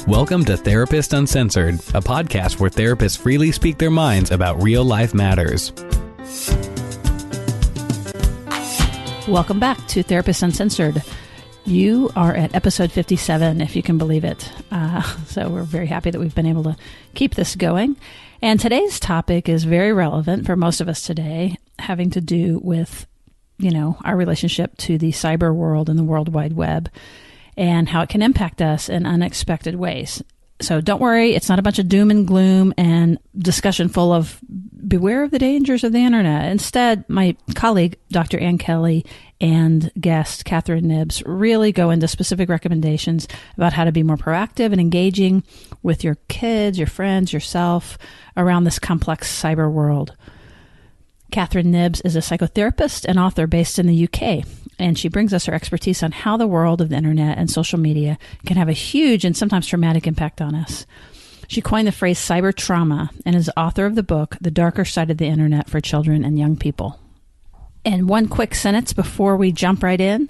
Welcome to Therapist Uncensored, a podcast where therapists freely speak their minds about real-life matters. Welcome back to Therapist Uncensored. You are at episode 57, if you can believe it. So we're very happy that we've been able to keep this going. And today's topic is very relevant for most of us today, having to do with, our relationship to the cyber world and the World Wide Web, and how it can impact us in unexpected ways. So don't worry, it's not a bunch of doom and gloom and discussion full of beware of the dangers of the internet. Instead, my colleague, Dr. Ann Kelley, and guest Catherine Knibbs really go into specific recommendations about how to be more proactive and engaging with your kids, your friends, yourself around this complex cyber world. Catherine Knibbs is a psychotherapist and author based in the UK, and she brings us her expertise on how the world of the internet and social media can have a huge and sometimes traumatic impact on us. She coined the phrase cyber trauma and is author of the book, The Darker Side of the Internet for Children and Young People. And one quick sentence before we jump right in,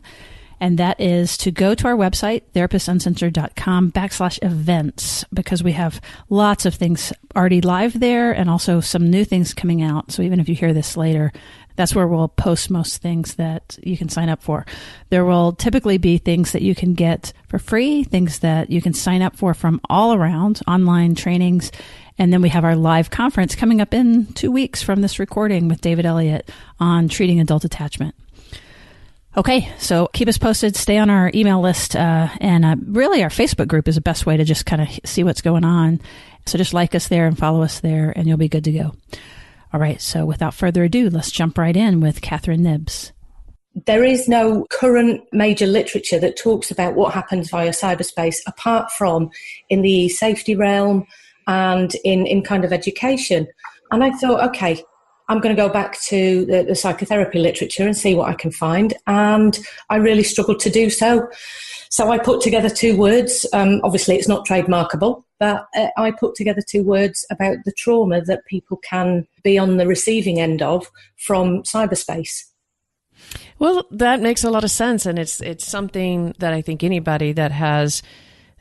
and that is to go to our website, therapistuncensored.com/events, because we have lots of things already live there and also some new things coming out. So even if you hear this later, that's where we'll post most things that you can sign up for. There will typically be things that you can get for free, things that you can sign up for from all around, online trainings. And then we have our live conference coming up in 2 weeks from this recording with David Elliott on treating adult attachment. Okay, so keep us posted, stay on our email list, and really our Facebook group is the best way to just kind of see what's going on. So just like us there and follow us there, and you'll be good to go. All right, so without further ado, let's jump right in with Catherine Knibbs. There is no current major literature that talks about what happens via cyberspace apart from in the safety realm and in kind of education. And I thought, okay, I'm going to go back to the psychotherapy literature and see what I can find. And I really struggled to do so. So I put together two words. Obviously, it's not trademarkable, but I put together two words about the trauma that people can be on the receiving end of from cyberspace. Well, that makes a lot of sense. And it's something that I think anybody that has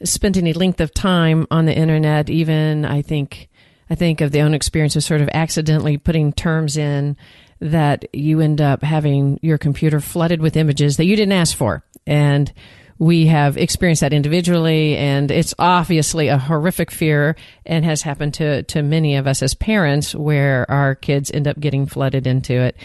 spent any length of time on the internet, even I think of the own experience of sort of accidentally putting terms in that you end up having your computer flooded with images that you didn't ask for. And we have experienced that individually, and it's obviously a horrific fear and has happened to many of us as parents where our kids end up getting flooded into it.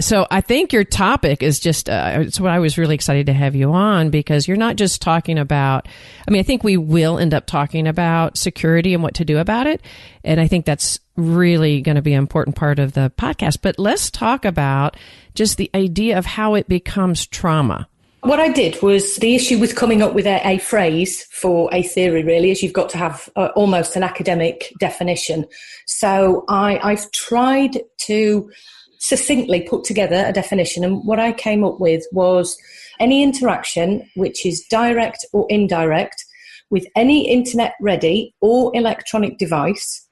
So I think your topic is just, it's what I was really excited to have you on, because you're not just talking about, I think we will end up talking about security and what to do about it. And I think that's really going to be an important part of the podcast. But let's talk about just the idea of how it becomes trauma. What I did was the issue with coming up with a phrase for a theory really is you've got to have almost an academic definition. So I've tried to succinctly put together a definition, and what I came up with was any interaction which is direct or indirect with any internet ready or electronic device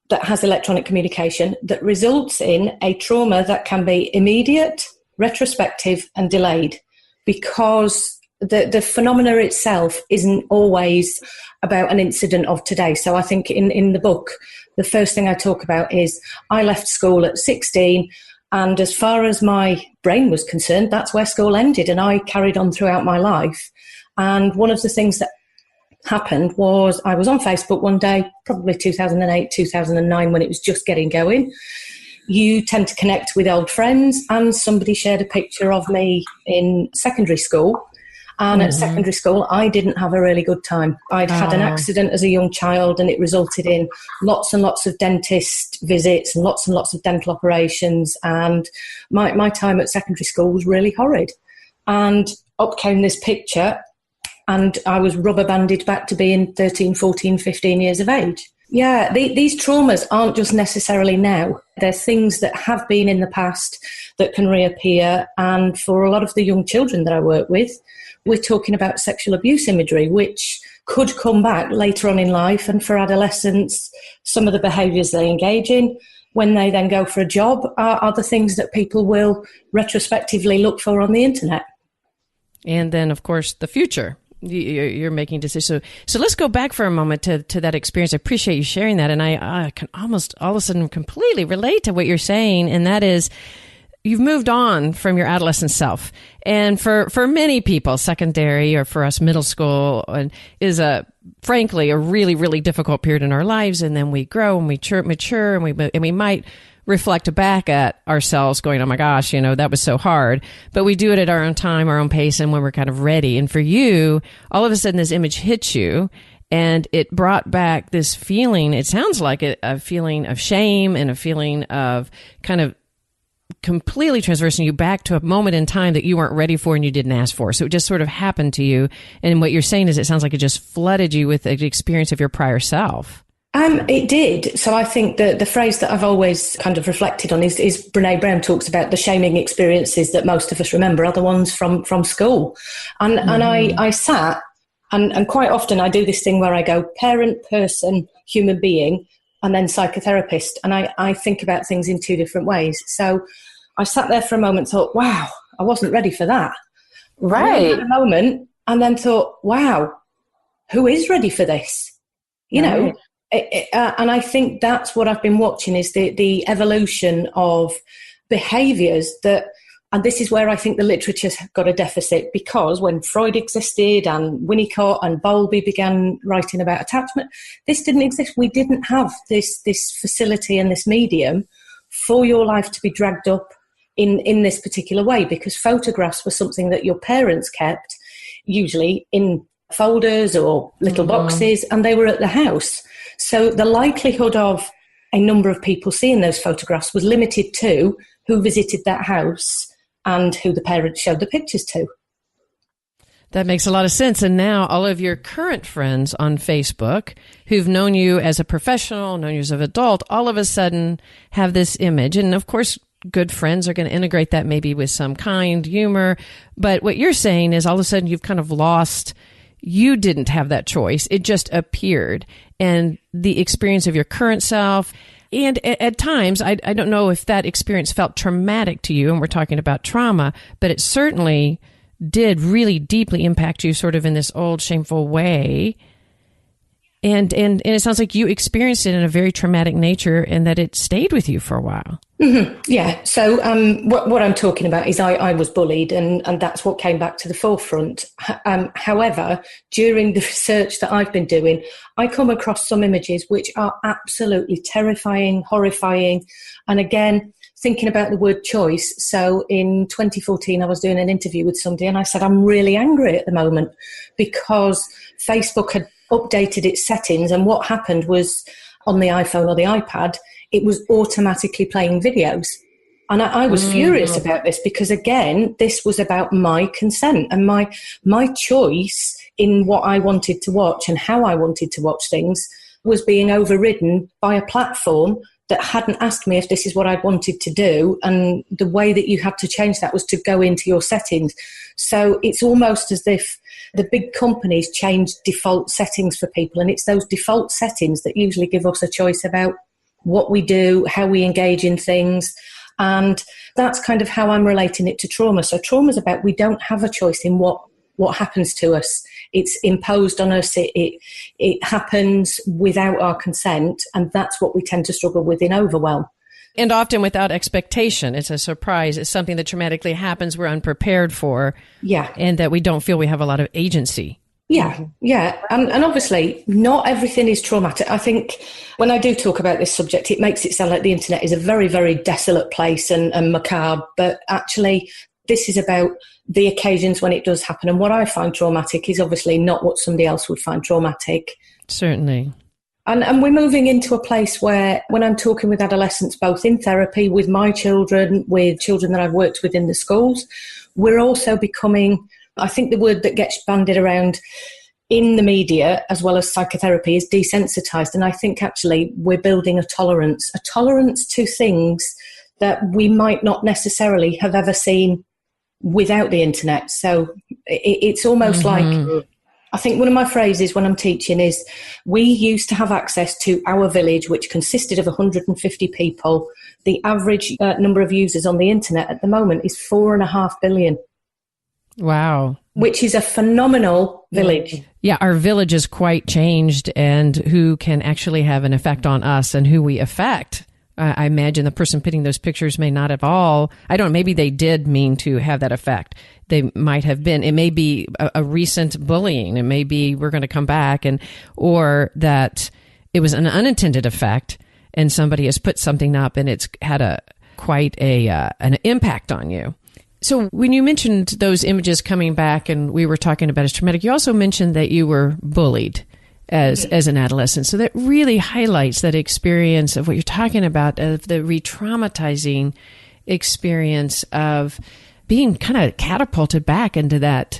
that has electronic communication that results in a trauma that can be immediate, retrospective and delayed, because the phenomena itself isn't always about an incident of today. So I think in the book, the first thing I talk about is I left school at 16, and as far as my brain was concerned, that's where school ended, and I carried on throughout my life. And one of the things that happened was I was on Facebook one day, probably 2008, 2009, when it was just getting going. You tend to connect with old friends, and somebody shared a picture of me in secondary school. And at secondary school, I didn't have a really good time. I'd had an accident as a young child, and it resulted in lots and lots of dentist visits and lots of dental operations. And my time at secondary school was really horrid. And up came this picture, and I was rubber banded back to being 13, 14, 15 years of age. Yeah, these traumas aren't just necessarily now. They're things that have been in the past that can reappear. And for a lot of the young children that I work with, we're talking about sexual abuse imagery, which could come back later on in life. And for adolescents, some of the behaviours they engage in when they then go for a job are the things that people will retrospectively look for on the internet. And then, of course, the future. You're making decisions. So let's go back for a moment to that experience. I appreciate you sharing that. And I can almost all of a sudden completely relate to what you're saying. And that is, you've moved on from your adolescent self. And for many people, secondary, or for us, middle school, is frankly a really, really difficult period in our lives. And then we grow and we mature and we might reflect back at ourselves going, oh my gosh, that was so hard. But we do it at our own time, our own pace, and when we're kind of ready. And for you, all of a sudden this image hits you and it brought back this feeling. It sounds like a feeling of shame and a feeling of kind of completely transversing you back to a moment in time that you weren't ready for and you didn't ask for. So it just sort of happened to you. And what you're saying is it sounds like it just flooded you with the experience of your prior self. It did. So I think the phrase that I've always kind of reflected on is Brené Brown talks about the shaming experiences that most of us remember are the ones from school. And I sat, and quite often I do this thing where I go parent, person, human being, and then psychotherapist. And I think about things in two different ways. So I sat there for a moment, thought, wow, I wasn't ready for that. Right. For a moment, and then thought, wow, who is ready for this? Right. And I think that's what I've been watching is the evolution of behaviours that, and this is where I think the literature's got a deficit, because when Freud existed and Winnicott and Bowlby began writing about attachment, this didn't exist. We didn't have this facility and this medium for your life to be dragged up in this particular way, because photographs were something that your parents kept, usually in folders or little boxes, and they were at the house. So the likelihood of a number of people seeing those photographs was limited to who visited that house and who the parents showed the pictures to. That makes a lot of sense. And now all of your current friends on Facebook who've known you as a professional, known you as an adult, all of a sudden have this image. And of course, good friends are going to integrate that maybe with some kind humor. But what you're saying is all of a sudden you've kind of lost. You didn't have that choice. It just appeared. And the experience of your current self, and at times, I don't know if that experience felt traumatic to you, and we're talking about trauma, but it certainly did really deeply impact you sort of in this old shameful way. And it sounds like you experienced it in a very traumatic nature and that it stayed with you for a while. Mm-hmm. Yeah. So what I'm talking about is I was bullied, and that's what came back to the forefront. However, during the research that I've been doing, I come across some images which are absolutely terrifying, horrifying. And again, thinking about the word choice. So in 2014, I was doing an interview with somebody and I said, I'm really angry at the moment because Facebook had updated its settings, and what happened was on the iPhone or the iPad, it was automatically playing videos. And I was furious about this because, again, this was about my consent and my choice in what I wanted to watch and how I wanted to watch things was being overridden by a platform that hadn't asked me if this is what I wanted to do. And the way that you had to change that was to go into your settings. So it's almost as if the big companies change default settings for people, and it's those default settings that usually give us a choice about what we do, how we engage in things. And that's kind of how I'm relating it to trauma. So trauma is about we don't have a choice in what happens to us. It's imposed on us. It happens without our consent, and that's what we tend to struggle with in overwhelm. And often without expectation. It's a surprise. It's something that traumatically happens we're unprepared for. Yeah. And that we don't feel we have a lot of agency. Yeah, yeah. And obviously, not everything is traumatic. I think when I do talk about this subject, it makes it sound like the internet is a very, very desolate place and macabre. But actually, this is about the occasions when it does happen. And what I find traumatic is obviously not what somebody else would find traumatic. Certainly. And we're moving into a place where when I'm talking with adolescents, both in therapy, with my children, with children that I've worked with in the schools, we're also becoming, I think the word that gets bandied around in the media as well as psychotherapy is desensitized. And I think actually we're building a tolerance to things that we might not necessarily have ever seen without the internet. So it's almost like, I think one of my phrases when I'm teaching is, we used to have access to our village, which consisted of 150 people. The average number of users on the internet at the moment is 4.5 billion. Wow. Which is a phenomenal village. Yeah, our village is quite changed, and who can actually have an effect on us and who we affect. I imagine the person putting those pictures may not have all, I don't know, maybe they did mean to have that effect. They might have been, it may be a recent bullying. It may be we're going to come back, or that it was an unintended effect and somebody has put something up and it's had quite an impact on you. So when you mentioned those images coming back and we were talking about as traumatic, you also mentioned that you were bullied as an adolescent. So that really highlights that experience of what you're talking about, of the re-traumatizing experience of being kind of catapulted back into that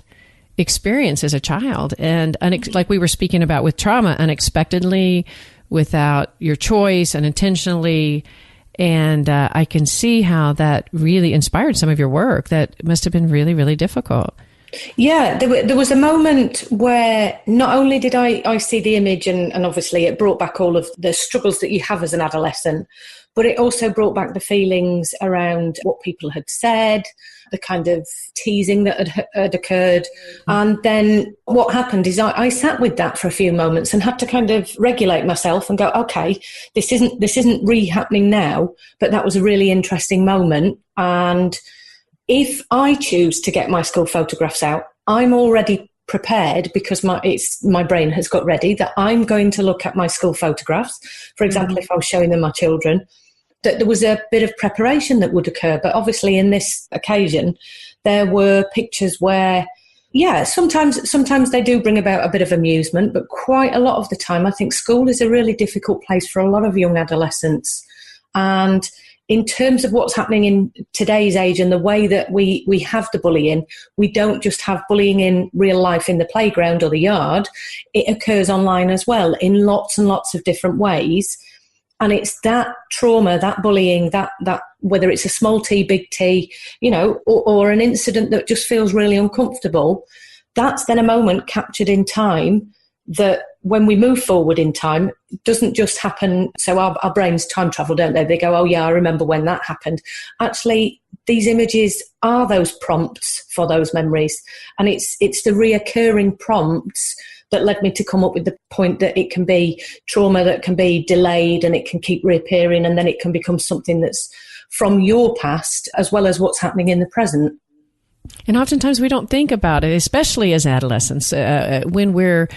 experience as a child. And like we were speaking about with trauma, unexpectedly, without your choice, unintentionally. And I can see how that really inspired some of your work. That must have been really, really difficult. Yeah, there was a moment where not only did I see the image and obviously it brought back all of the struggles that you have as an adolescent, but it also brought back the feelings around what people had said, the kind of teasing that had occurred. And then what happened is I sat with that for a few moments and had to kind of regulate myself and go, okay, this isn't re-happening now, but that was a really interesting moment. And if I choose to get my school photographs out, I'm already prepared because my brain has got ready that I'm going to look at my school photographs. For example, if I was showing them my children, that there was a bit of preparation that would occur. But obviously in this occasion, there were pictures where, yeah, sometimes they do bring about a bit of amusement, but quite a lot of the time, I think school is a really difficult place for a lot of young adolescents. And in terms of what's happening in today's age and the way that we have the bullying, we don't just have bullying in real life in the playground or the yard. It occurs online as well in lots and lots of different ways. And it's that trauma, that bullying, that whether it's a small T, big T, or an incident that just feels really uncomfortable, that's then a moment captured in time that when we move forward in time, it doesn't just happen. So our brains time travel, don't they? They go, oh yeah, I remember when that happened. Actually, these images are those prompts for those memories. And it's the reoccurring prompts that led me to come up with the point that it can be trauma that can be delayed and it can keep reappearing, and then it can become something that's from your past as well as what's happening in the present. And oftentimes we don't think about it, especially as adolescents, when we're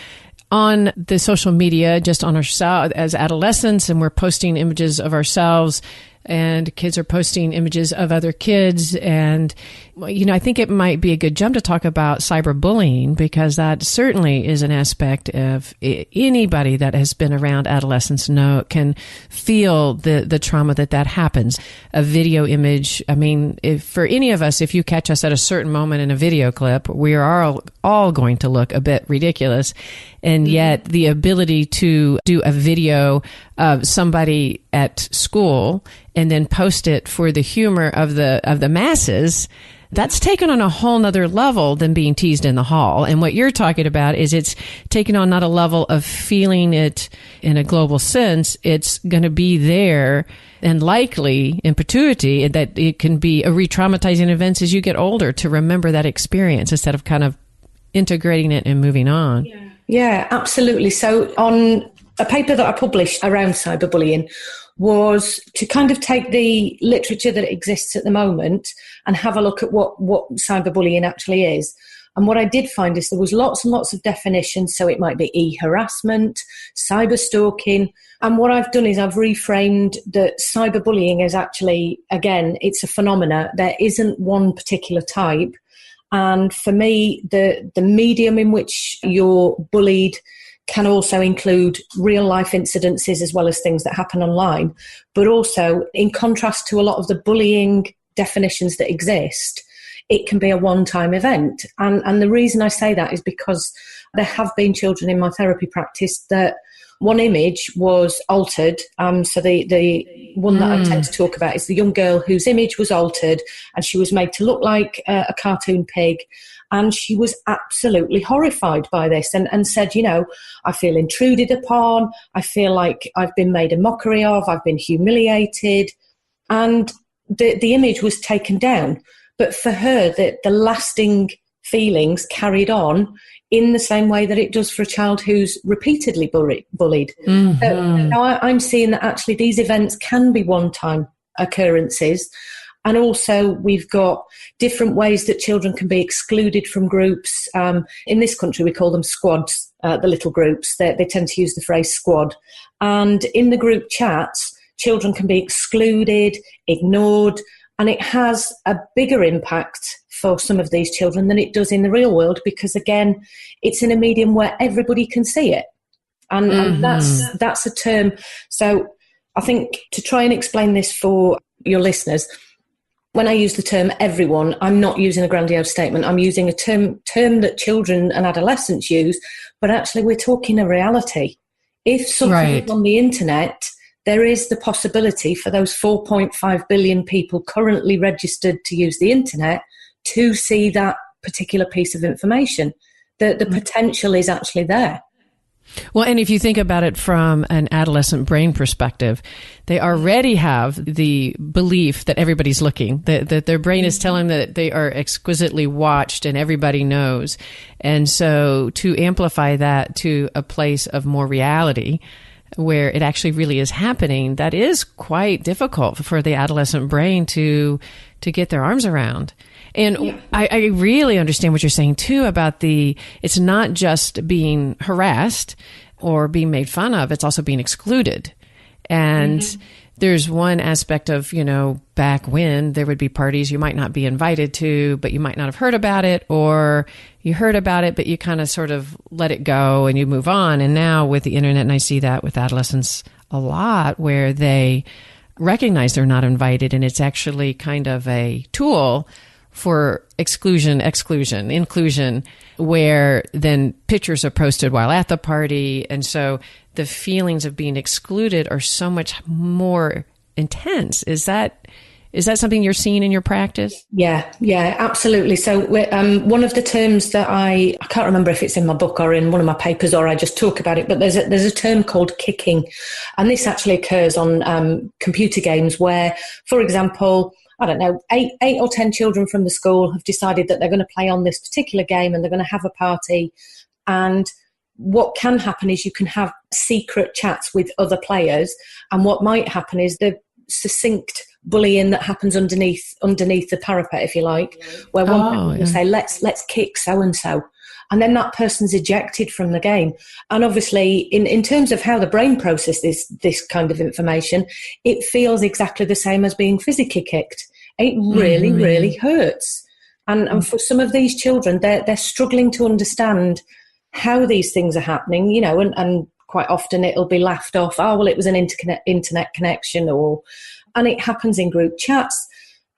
on the social media, just on ourselves as adolescents, and we're posting images of ourselves, and kids are posting images of other kids. And, I think it might be a good jump to talk about cyberbullying, because that certainly is an aspect of anybody that has been around adolescents can feel the trauma that happens. A video image, if for any of us, if you catch us at a certain moment in a video clip, we are all going to look a bit ridiculous. And yet the ability to do a video of somebody at school and then post it for the humor of the masses, that's taken on a whole nother level than being teased in the hall. And what you're talking about is it's taken on not a level of feeling it in a global sense. It's going to be there, and likely in perpetuity, that it can be a re-traumatizing event as you get older to remember that experience instead of kind of integrating it and moving on. Yeah, absolutely. So on a paper that I published around cyberbullying was to kind of take the literature that exists at the moment and have a look at what cyberbullying actually is. And what I did find is there was lots and lots of definitions. So it might be e-harassment, cyber-stalking. And what I've done is I've reframed that cyberbullying is actually, again, it's a phenomena. There isn't one particular type. And for me, the medium in which you're bullied can also include real life incidences as well as things that happen online. But also, in contrast to a lot of the bullying definitions that exist, it can be a one-time event. And the reason I say that is because there have been children in my therapy practice that one image was altered. So the one that I tend to talk about is the young girl whose image was altered, and she was made to look like a cartoon pig. And she was absolutely horrified by this and said, I feel intruded upon. I feel like I've been made a mockery of. I've been humiliated. And the image was taken down. But for her, the lasting feelings carried on in the same way that it does for a child who's repeatedly bullied. Mm-hmm. So I'm seeing that actually these events can be one-time occurrences. And also we've got different ways that children can be excluded from groups. In this country, we call them squads, the little groups. They tend to use the phrase squad. And in the group chats, children can be excluded, ignored, and it has a bigger impact for some of these children than it does in the real world because, again, it's in a medium where everybody can see it. And that's a term. So I think to try and explain this for your listeners, when I use the term everyone, I'm not using a grandiose statement. I'm using a term that children and adolescents use, but actually we're talking a reality. If something is on the internet, there is the possibility for those 4.5 billion people currently registered to use the internet to see that particular piece of information. The potential is actually there. Well, and if you think about it from an adolescent brain perspective, they already have the belief that everybody's looking, that their brain is telling them that they are exquisitely watched and everybody knows. And so to amplify that to a place of more reality, where it actually really is happening, that is quite difficult for the adolescent brain to get their arms around. And I really understand what you're saying too about it's not just being harassed or being made fun of, it's also being excluded. And there's one aspect of, back when there would be parties you might not be invited to, but you might not have heard about it, or you heard about it, but you kind of sort of let it go and you move on. And now with the internet, and I see that with adolescents a lot, where they recognize they're not invited, and it's actually kind of a tool for exclusion, inclusion, where then pictures are posted while at the party. And so the feelings of being excluded are so much more intense. Is that something you're seeing in your practice? Yeah, absolutely. So one of the terms that I can't remember if it's in my book or in one of my papers or I just talk about it, but there's a term called kicking. And this actually occurs on computer games where, for example, I don't know, 8 or 10 children from the school have decided that they're going to play on this particular game and they're going to have a party. And what can happen is you can have secret chats with other players. And what might happen is the succinct bullying that happens underneath the parapet, if you like, where one person will say, let's kick so-and-so. And then that person's ejected from the game. And obviously, in terms of how the brain processes this kind of information, it feels exactly the same as being physically kicked. It really, really hurts. And for some of these children, they're struggling to understand how these things are happening, and quite often it'll be laughed off. Oh, well, it was an internet connection, and it happens in group chats.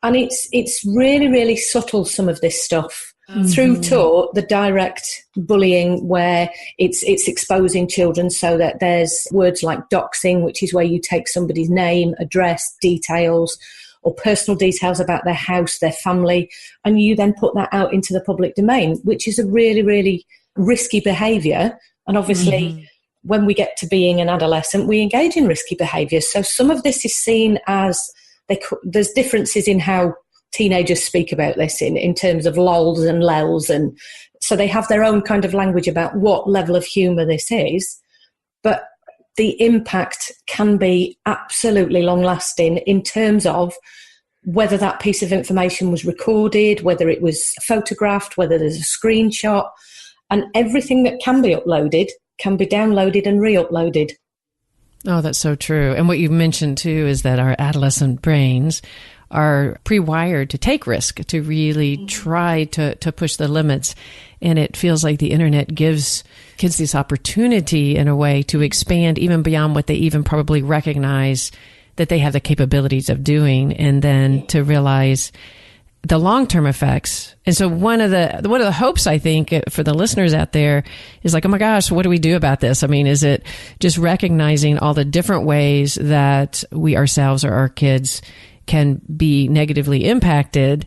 And it's really, really subtle, some of this stuff. Through to the direct bullying where it's exposing children, so that there's words like doxing, which is where you take somebody's name, address, details, or personal details about their house, their family, and you then put that out into the public domain, which is a really, really risky behaviour. And obviously, when we get to being an adolescent, we engage in risky behaviour. So some of this is seen as there's differences in how teenagers speak about this in terms of lols and lels, and so they have their own kind of language about what level of humour this is, but the impact can be absolutely long lasting in terms of whether that piece of information was recorded, whether it was photographed, whether there's a screenshot, and everything that can be uploaded can be downloaded and re-uploaded. Oh, that's so true. And what you mentioned too is that our adolescent brains are pre-wired to take risk, to really try to push the limits. And it feels like the internet gives kids this opportunity in a way to expand even beyond what they even probably recognize that they have the capabilities of doing, and then to realize the long-term effects. And so one of the hopes, I think, for the listeners out there is like, oh my gosh, what do we do about this? I mean, is it just recognizing all the different ways that we ourselves or our kids can be negatively impacted?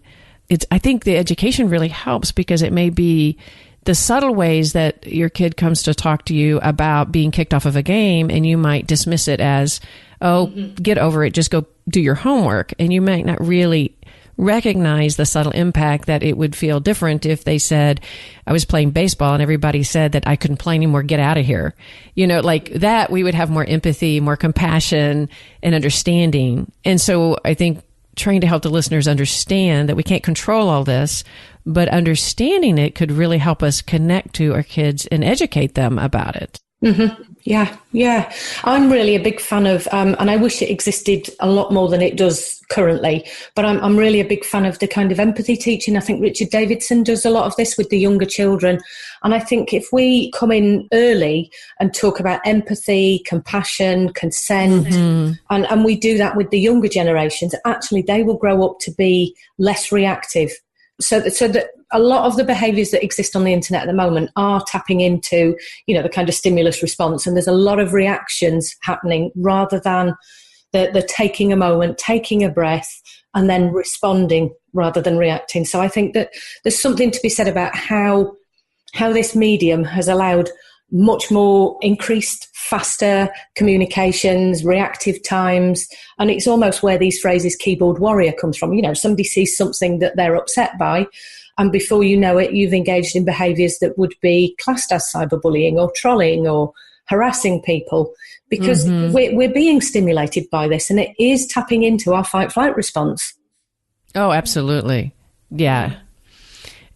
I think the education really helps, because it may be the subtle ways that your kid comes to talk to you about being kicked off of a game, and you might dismiss it as, get over it, just go do your homework. And you might not really recognize the subtle impact that it would feel different if they said, I was playing baseball and everybody said that I couldn't play anymore, get out of here. Like that, we would have more empathy, more compassion and understanding. And so I think trying to help the listeners understand that we can't control all this, but understanding it could really help us connect to our kids and educate them about it. Mm-hmm. Yeah. I'm really a big fan of, and I wish it existed a lot more than it does currently, but I'm really a big fan of the kind of empathy teaching. I think Richard Davidson does a lot of this with the younger children. And I think if we come in early and talk about empathy, compassion, consent, and we do that with the younger generations, actually they will grow up to be less reactive. So that a lot of the behaviours that exist on the internet at the moment are tapping into, the kind of stimulus response. And there's a lot of reactions happening rather than the taking a moment, taking a breath, and then responding rather than reacting. So I think that there's something to be said about how this medium has allowed much more increased, faster communications, reactive times. And it's almost where these phrases keyboard warrior comes from. Somebody sees something that they're upset by, and before you know it, you've engaged in behaviours that would be classed as cyberbullying or trolling or harassing people, because we're being stimulated by this, and it is tapping into our fight-flight response. Oh, absolutely. Yeah.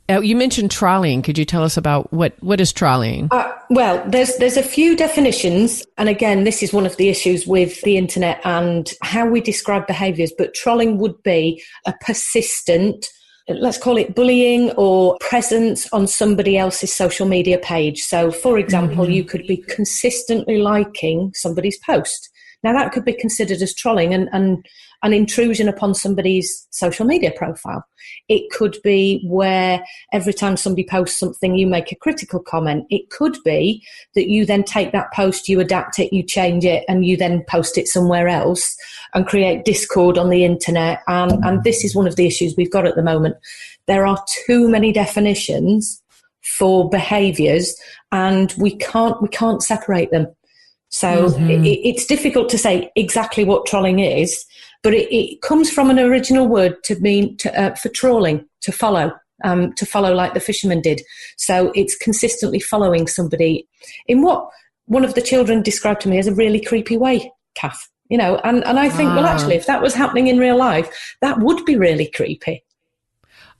You mentioned trolleying. Could you tell us about what is trolleying? Well, there's a few definitions. And again, this is one of the issues with the internet and how we describe behaviours. But trolling would be a persistent, let's call it bullying or presence on somebody else's social media page. So, for example, you could be consistently liking somebody's post. Now, that could be considered as trolling and an intrusion upon somebody's social media profile. It could be where every time somebody posts something, you make a critical comment. It could be that you then take that post, you adapt it, you change it, and you then post it somewhere else and create discord on the internet. And this is one of the issues we've got at the moment. There are too many definitions for behaviours, and we can't separate them. So it's difficult to say exactly what trolling is, but it comes from an original word to mean for trawling, to follow like the fisherman did. So it's consistently following somebody in what one of the children described to me as a really creepy way, Kath. And I think, well, actually, if that was happening in real life, that would be really creepy.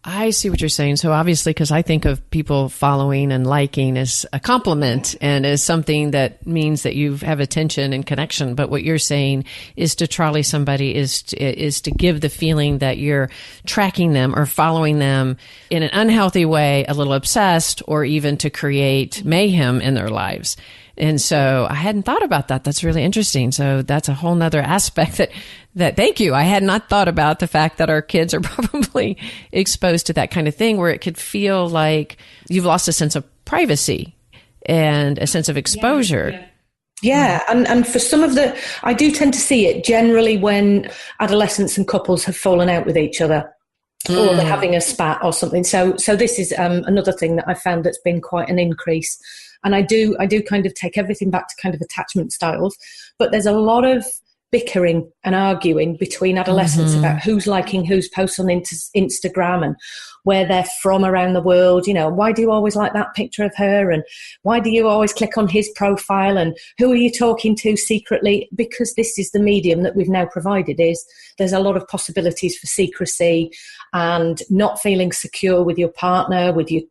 I see what you're saying. So obviously, because I think of people following and liking as a compliment and as something that means that you have attention and connection. But what you're saying is to trolley somebody is to give the feeling that you're tracking them or following them in an unhealthy way, a little obsessed, or even to create mayhem in their lives. And so I hadn't thought about that. That's really interesting. So that's a whole nother aspect that thank you. I had not thought about the fact that our kids are probably exposed to that kind of thing where it could feel like you've lost a sense of privacy and a sense of exposure. Yeah. And for some of I do tend to see it generally when adolescents and couples have fallen out with each other. Or they're having a spat or something. So this is another thing that I found that's been quite an increase. And I do kind of take everything back to kind of attachment styles. But there's a lot of bickering and arguing between adolescents about who's liking whose posts on Instagram and where they're from around the world. Why do you always like that picture of her? And why do you always click on his profile? And who are you talking to secretly? Because this is the medium that we've now provided. There's a lot of possibilities for secrecy and not feeling secure with your partner, with your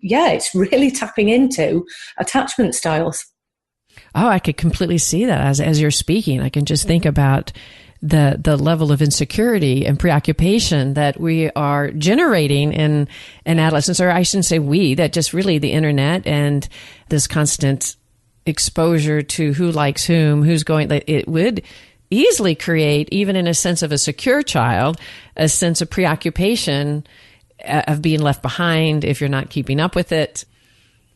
it's really tapping into attachment styles. Oh, I could completely see that as you're speaking. I can just think about the level of insecurity and preoccupation that we are generating in adolescents, or I shouldn't say we, that just really the internet and this constant exposure to who likes whom, who's going, it would easily create, even in a sense of a secure child, a sense of preoccupation of being left behind if you're not keeping up with it.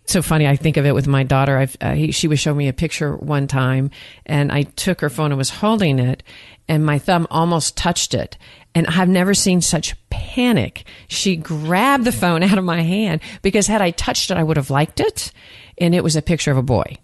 So funny, I think of it with my daughter. She was showing me a picture one time, and I took her phone and was holding it, and my thumb almost touched it. And I've never seen such panic. She grabbed the phone out of my hand because had I touched it, I would have liked it. And it was a picture of a boy.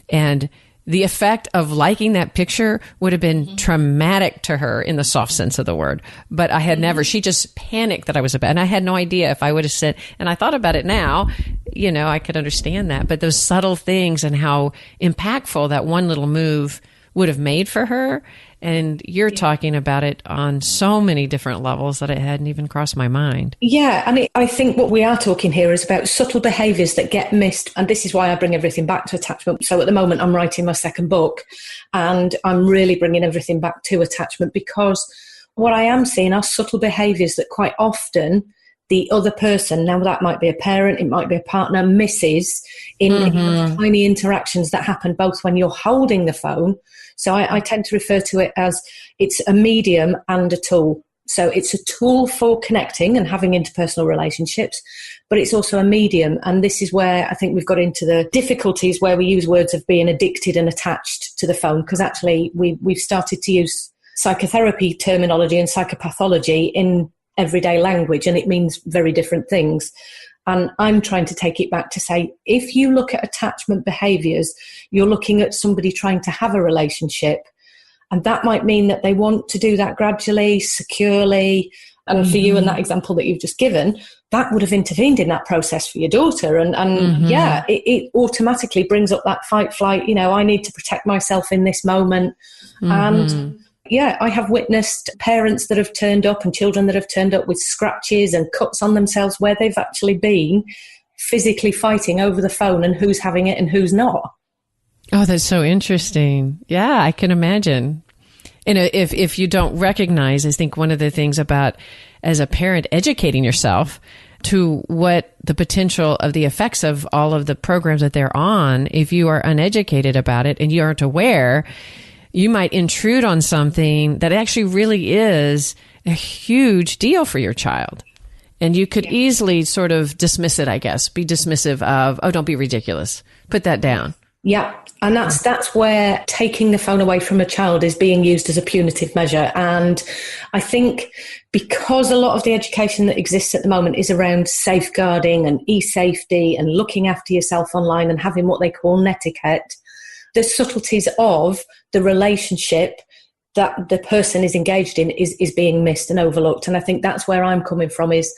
And the effect of liking that picture would have been traumatic to her in the soft sense of the word. But I had never, she just panicked that I was and I had no idea if I would have said, and I thought about it now, I could understand that. But those subtle things and how impactful that one little move would have made for her. And you're talking about it on so many different levels that it hadn't even crossed my mind. Yeah, and I think what we are talking here is about subtle behaviours that get missed. And this is why I bring everything back to attachment. So at the moment, I'm writing my second book and I'm really bringing everything back to attachment, because what I am seeing are subtle behaviours that quite often the other person, now that might be a parent, it might be a partner, misses in tiny interactions that happen both when you're holding the phone. So I tend to refer to it as it's a medium and a tool. So it's a tool for connecting and having interpersonal relationships, but it's also a medium. And this is where I think we've got into the difficulties where we use words of being addicted and attached to the phone, because actually we've started to use psychotherapy terminology and psychopathology in everyday language, and it means very different things. And I'm trying to take it back to say, if you look at attachment behaviours, you're looking at somebody trying to have a relationship. And that might mean that they want to do that gradually, securely. And for you, in that example that you've just given, that would have intervened in that process for your daughter. And it automatically brings up that fight, flight, I need to protect myself in this moment. And yeah, I have witnessed parents that have turned up and children that have turned up with scratches and cuts on themselves where they've actually been physically fighting over the phone and who's having it and who's not. Oh, that's so interesting. Yeah, I can imagine. If you don't recognize, I think one of the things about as a parent educating yourself to what the potential of the effects of all of the programs that they're on, if you are uneducated about it and you aren't aware, you might intrude on something that actually really is a huge deal for your child. And you could easily sort of dismiss it, I guess, be dismissive of, oh, don't be ridiculous. Put that down. Yeah. And that's where taking the phone away from a child is being used as a punitive measure. And I think because a lot of the education that exists at the moment is around safeguarding and e-safety and looking after yourself online and having what they call netiquette, the subtleties of the relationship that the person is engaged in is being missed and overlooked. And I think that's where I'm coming from, is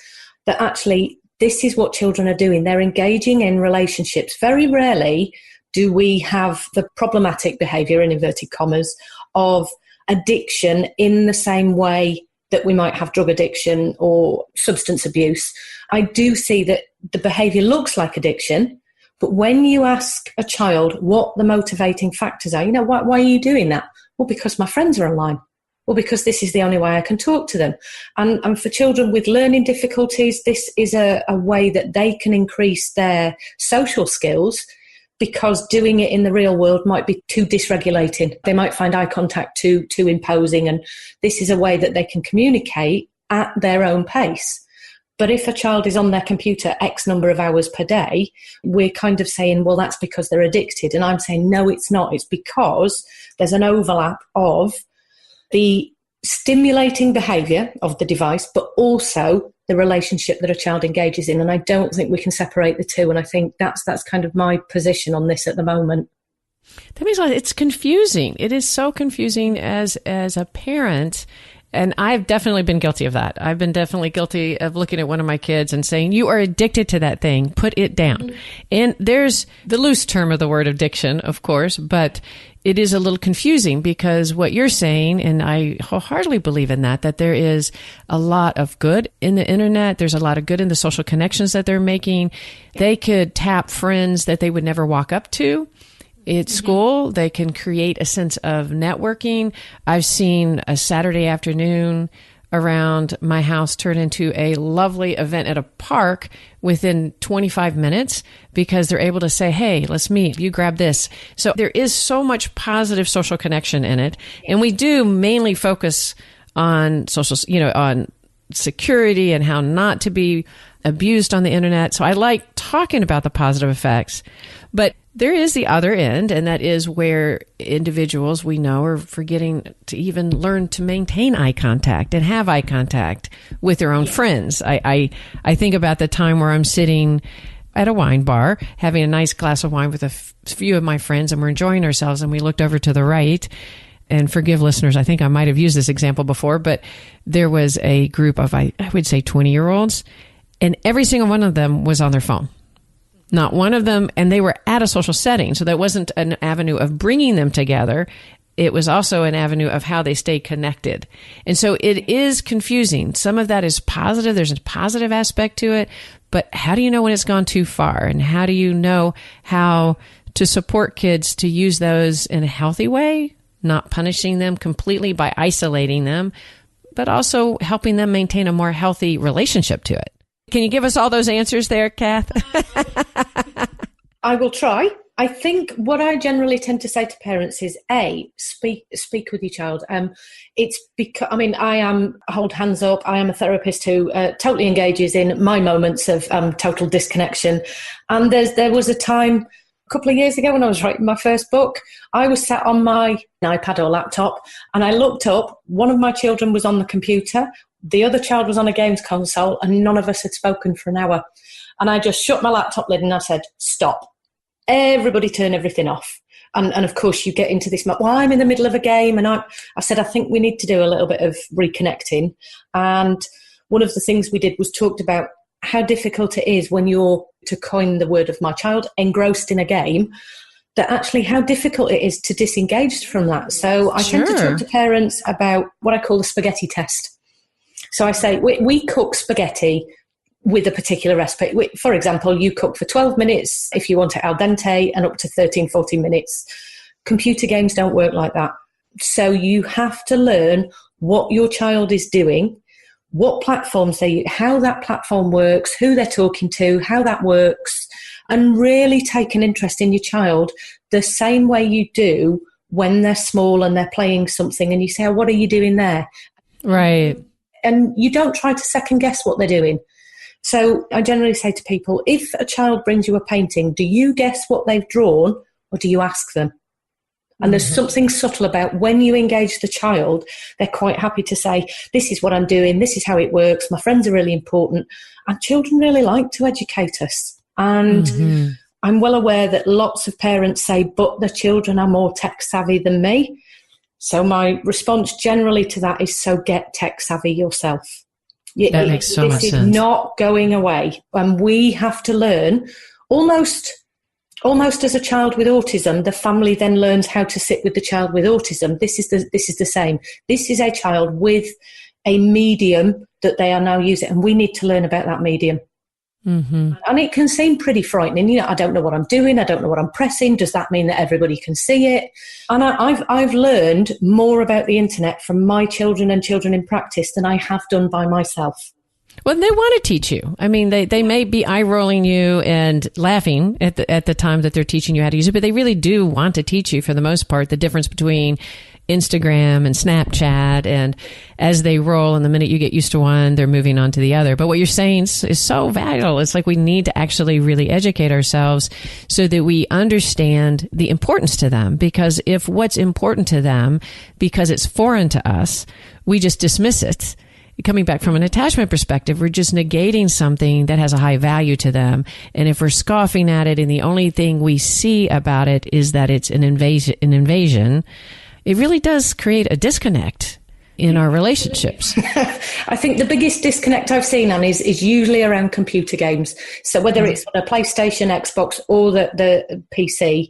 that actually this is what children are doing. They're engaging in relationships. Very rarely do we have the problematic behaviour, in inverted commas, of addiction in the same way that we might have drug addiction or substance abuse. I do see that the behaviour looks like addiction. But when you ask a child what the motivating factors are, why are you doing that? Well, because my friends are online. Well, because this is the only way I can talk to them. And for children with learning difficulties, this is a way that they can increase their social skills, because doing it in the real world might be too dysregulating. They might find eye contact too imposing. And this is a way that they can communicate at their own pace. But if a child is on their computer X number of hours per day, we're kind of saying, well, that's because they're addicted. And I'm saying, no, it's not. It's because there's an overlap of the stimulating behaviour of the device, but also the relationship that a child engages in. And I don't think we can separate the two. And I think that's kind of my position on this at the moment. That means it's confusing. It is so confusing as a parent. And I've definitely been guilty of that. I've been definitely guilty of looking at one of my kids and saying, you are addicted to that thing. Put it down. And there's the loose term of the word addiction, of course, but it is a little confusing because what you're saying, and I wholeheartedly believe in that there is a lot of good in the internet. There's a lot of good in the social connections that they're making. They could tap friends that they would never walk up to. At school, they can create a sense of networking. I've seen a Saturday afternoon around my house turn into a lovely event at a park within 25 minutes because they're able to say, hey, let's meet. You grab this. So there is so much positive social connection in it. And we do mainly focus on on security and how not to be abused on the internet. So I like talking about the positive effects. But there is the other end, and that is where individuals we know are forgetting to even learn to maintain eye contact and have eye contact with their own friends. I think about the time where I'm sitting at a wine bar, having a nice glass of wine with a few of my friends, and we're enjoying ourselves, and we looked over to the right. And forgive listeners, I think I might have used this example before, but there was a group of, I would say 20-year-olds, and every single one of them was on their phone. Not one of them, and they were at a social setting. So that wasn't an avenue of bringing them together. It was also an avenue of how they stay connected. And so it is confusing. Some of that is positive. There's a positive aspect to it, but how do you know when it's gone too far? And how do you know how to support kids to use those in a healthy way? Not punishing them completely by isolating them, but also helping them maintain a more healthy relationship to it. Can you give us all those answers there, Kath? I will try. I think what I generally tend to say to parents is, speak with your child. It's because, I hold hands up. I am a therapist who totally engages in my moments of total disconnection. And there was a time a couple of years ago when I was writing my first book, I was sat on my iPad or laptop and I looked up. One of my children was on the computer. The other child was on a games console and none of us had spoken for an hour. And I just shut my laptop lid and I said, stop. Everybody turn everything off. And of course you get into this, well, I'm in the middle of a game. And I said, I think we need to do a little bit of reconnecting. And one of the things we did was talked about how difficult it is when you're, to coin the word of my child, engrossed in a game, that actually how difficult it is to disengage from that. So I tend to talk to parents about what I call the spaghetti test. So I say, we cook spaghetti with a particular recipe. For example, you cook for 12 minutes if you want it al dente and up to 13, 14 minutes. Computer games don't work like that. So you have to learn what your child is doing, what platforms they use, how that platform works, who they're talking to, how that works, and really take an interest in your child the same way you do when they're small and they're playing something and you say, oh, what are you doing there? Right. And you don't try to second guess what they're doing. So I generally say to people, if a child brings you a painting, do you guess what they've drawn or do you ask them? And there's something subtle about when you engage the child, they're quite happy to say, this is what I'm doing, this is how it works, my friends are really important. And children really like to educate us. And I'm well aware that lots of parents say, but the children are more tech savvy than me. So my response generally to that is, so get tech savvy yourself. That makes so much sense. This is not going away. And we have to learn almost as a child with autism, the family then learns how to sit with the child with autism. This is the same. This is a child with a medium that they are now using, and we need to learn about that medium. And it can seem pretty frightening. I don't know what I'm doing. I don't know what I'm pressing. Does that mean that everybody can see it? And I've learned more about the internet from my children and children in practice than I have done by myself. Well, they want to teach you. I mean, they may be eye-rolling you and laughing at the time that they're teaching you how to use it, but they really do want to teach you, for the most part, the difference between Instagram and Snapchat. And as they roll, and the minute you get used to one, they're moving on to the other. But what you're saying is so vital. It's like we need to actually really educate ourselves so that we understand the importance to them. Because if what's important to them, because it's foreign to us, we just dismiss it. Coming back from an attachment perspective, we're just negating something that has a high value to them. And if we're scoffing at it and the only thing we see about it is that it's an invasion, it really does create a disconnect in our relationships. I think the biggest disconnect I've seen, Anne, is usually around computer games. So whether it's on a PlayStation, Xbox, or the PC,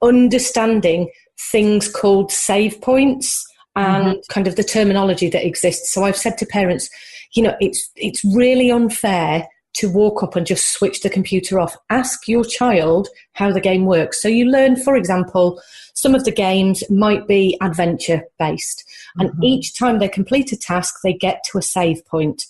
understanding things called save points and kind of the terminology that exists. So I've said to parents, it's really unfair to walk up and just switch the computer off. Ask your child how the game works. So you learn, for example, some of the games might be adventure based. And each time they complete a task, they get to a save point.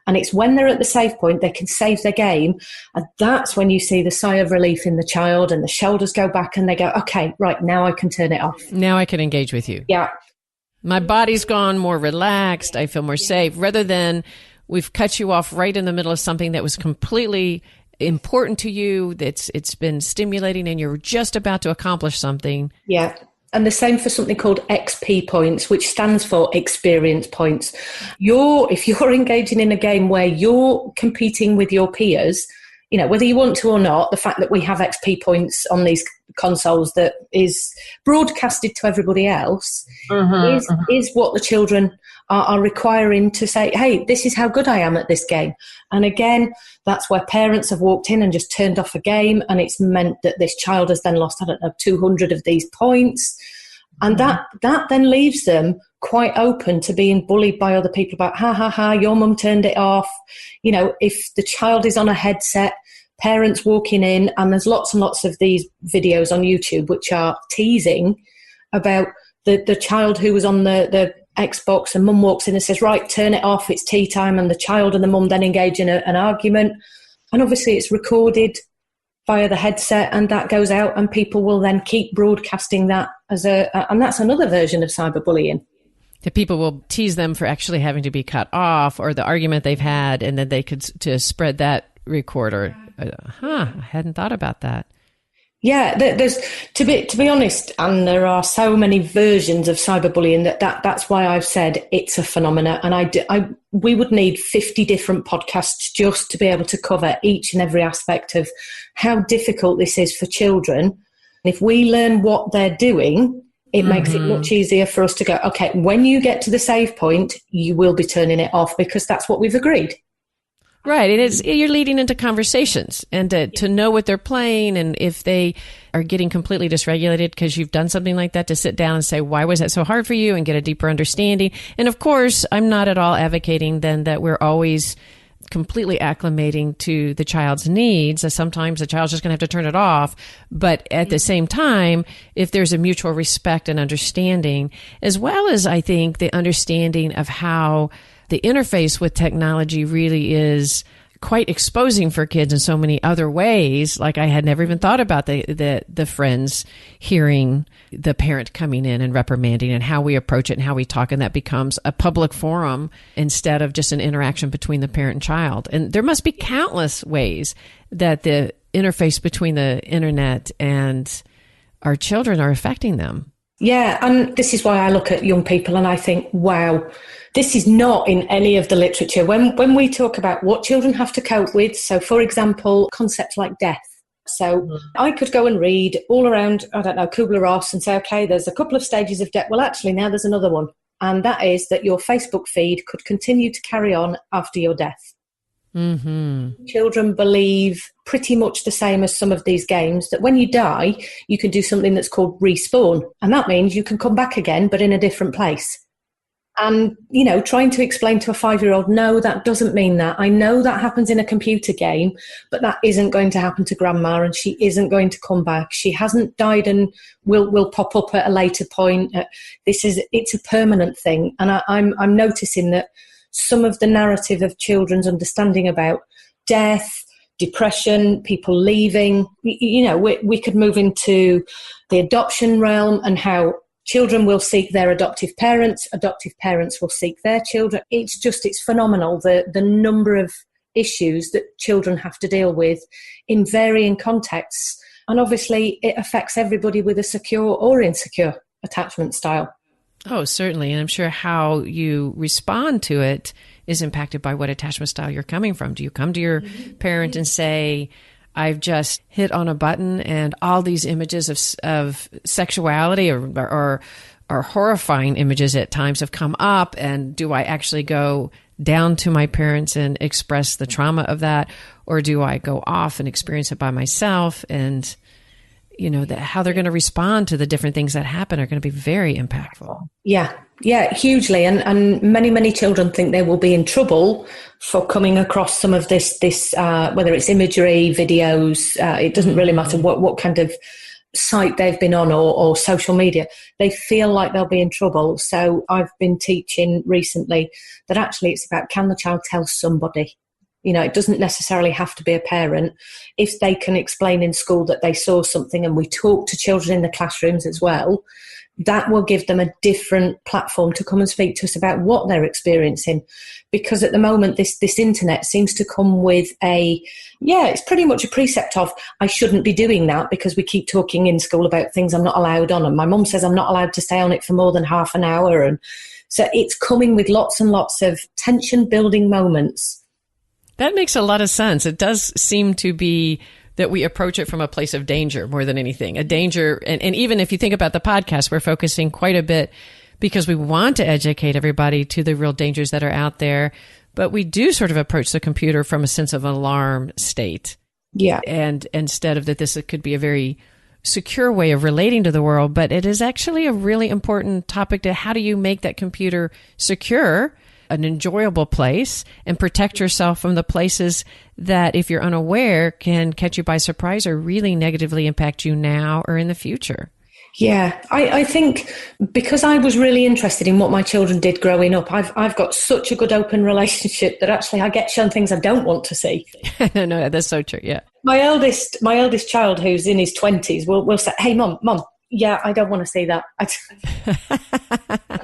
And it's when they're at the save point, they can save their game. And that's when you see the sigh of relief in the child and the shoulders go back and they go, okay, right, now I can turn it off. Now I can engage with you. Yeah. My body's gone more relaxed. I feel more safe, rather than we've cut you off right in the middle of something that was completely important to you. It's been stimulating and you're just about to accomplish something. Yeah. And the same for something called XP points, which stands for experience points. If you're engaging in a game where you're competing with your peers, whether you want to or not, the fact that we have XP points on these consoles that is broadcasted to everybody else is what the children are requiring to say, hey, this is how good I am at this game. And again, that's where parents have walked in and just turned off a game, and it's meant that this child has then lost, 200 of these points. And that then leaves them quite open to being bullied by other people about, ha, your mum turned it off. If the child is on a headset, parents walking in, and there's lots and lots of these videos on YouTube which are teasing about the child who was on the Xbox, and mum walks in and says, right, turn it off, it's tea time, and the child and the mum then engage in an argument. And obviously it's recorded via the headset, and that goes out, and people will then keep broadcasting that and that's another version of cyberbullying. The people will tease them for actually having to be cut off, or the argument they've had, and then they could to spread that recorder. I hadn't thought about that. Yeah, there's to be honest, and there are so many versions of cyberbullying that's why I've said it's a phenomena, and we would need 50 different podcasts just to be able to cover each and every aspect of how difficult this is for children. And if we learn what they're doing, it makes it much easier for us to go, okay, when you get to the save point, you will be turning it off, because that's what we've agreed. Right. You're leading into conversations, and to know what they're playing, and if they are getting completely dysregulated because you've done something like that, to sit down and say, why was that so hard for you, and get a deeper understanding. And of course, I'm not at all advocating then that we're always completely acclimating to the child's needs. Sometimes the child's just going to have to turn it off. But at the same time, if there's a mutual respect and understanding, as well as I think the understanding of how the interface with technology really is quite exposing for kids in so many other ways. Like, I had never even thought about the friends hearing the parent coming in and reprimanding, and how we approach it and how we talk. And that becomes a public forum instead of just an interaction between the parent and child. And there must be countless ways that the interface between the internet and our children are affecting them. Yeah, and this is why I look at young people and I think, wow, this is not in any of the literature. When we talk about what children have to cope with, so for example, concepts like death. So I could go and read all around, Kubler-Ross, and say, okay, there's a couple of stages of death. Well, actually, now there's another one. And that is that your Facebook feed could continue to carry on after your death. Mm-hmm. Children believe pretty much the same as some of these games, that when you die, you can do something that's called respawn. And that means you can come back again, but in a different place. And, trying to explain to a 5-year-old, no, that doesn't mean that. I know that happens in a computer game, but that isn't going to happen to grandma, and she isn't going to come back. She hasn't died and will pop up at a later point. It's a permanent thing. And I'm noticing that some of the narrative of children's understanding about death, depression, people leaving, we could move into the adoption realm, and how children will seek their adoptive parents will seek their children. It's phenomenal, the number of issues that children have to deal with in varying contexts. And obviously it affects everybody with a secure or insecure attachment style. Oh, certainly. And I'm sure how you respond to it is impacted by what attachment style you're coming from. Do you come to your parent and say, I've just hit on a button and all these images of sexuality or horrifying images at times have come up, and do I actually go down to my parents and express the trauma of that? Or do I go off and experience it by myself? And, how they're going to respond to the different things that happen are going to be very impactful. Yeah, hugely. And many, many children think they will be in trouble for coming across some of this whether it's imagery, videos, it doesn't really matter what kind of site they've been on or social media. They feel like they'll be in trouble. So I've been teaching recently that actually it's about, can the child tell somebody? It doesn't necessarily have to be a parent. If they can explain in school that they saw something, and we talk to children in the classrooms as well, that will give them a different platform to come and speak to us about what they're experiencing. Because at the moment, this internet seems to come with it's pretty much a precept of, I shouldn't be doing that because we keep talking in school about things I'm not allowed on. And my mum says I'm not allowed to stay on it for more than half an hour. And so it's coming with lots and lots of tension building moments. That makes a lot of sense. It does seem to be that we approach it from a place of danger more than anything. A danger, and even if you think about the podcast, we're focusing quite a bit because we want to educate everybody to the real dangers that are out there. But we do sort of approach the computer from a sense of alarm state. Yeah. And instead of that, this could be a very secure way of relating to the world, but it is actually a really important topic to how do you make that computer secure, an enjoyable place, and protect yourself from the places that, if you're unaware, can catch you by surprise or really negatively impact you now or in the future. Yeah, I think because I was really interested in what my children did growing up, I've got such a good open relationship that actually I get shown things I don't want to see. No, that's so true. Yeah. My eldest child, who's in his 20s, will say, "Hey, mom, yeah, I don't want to see that.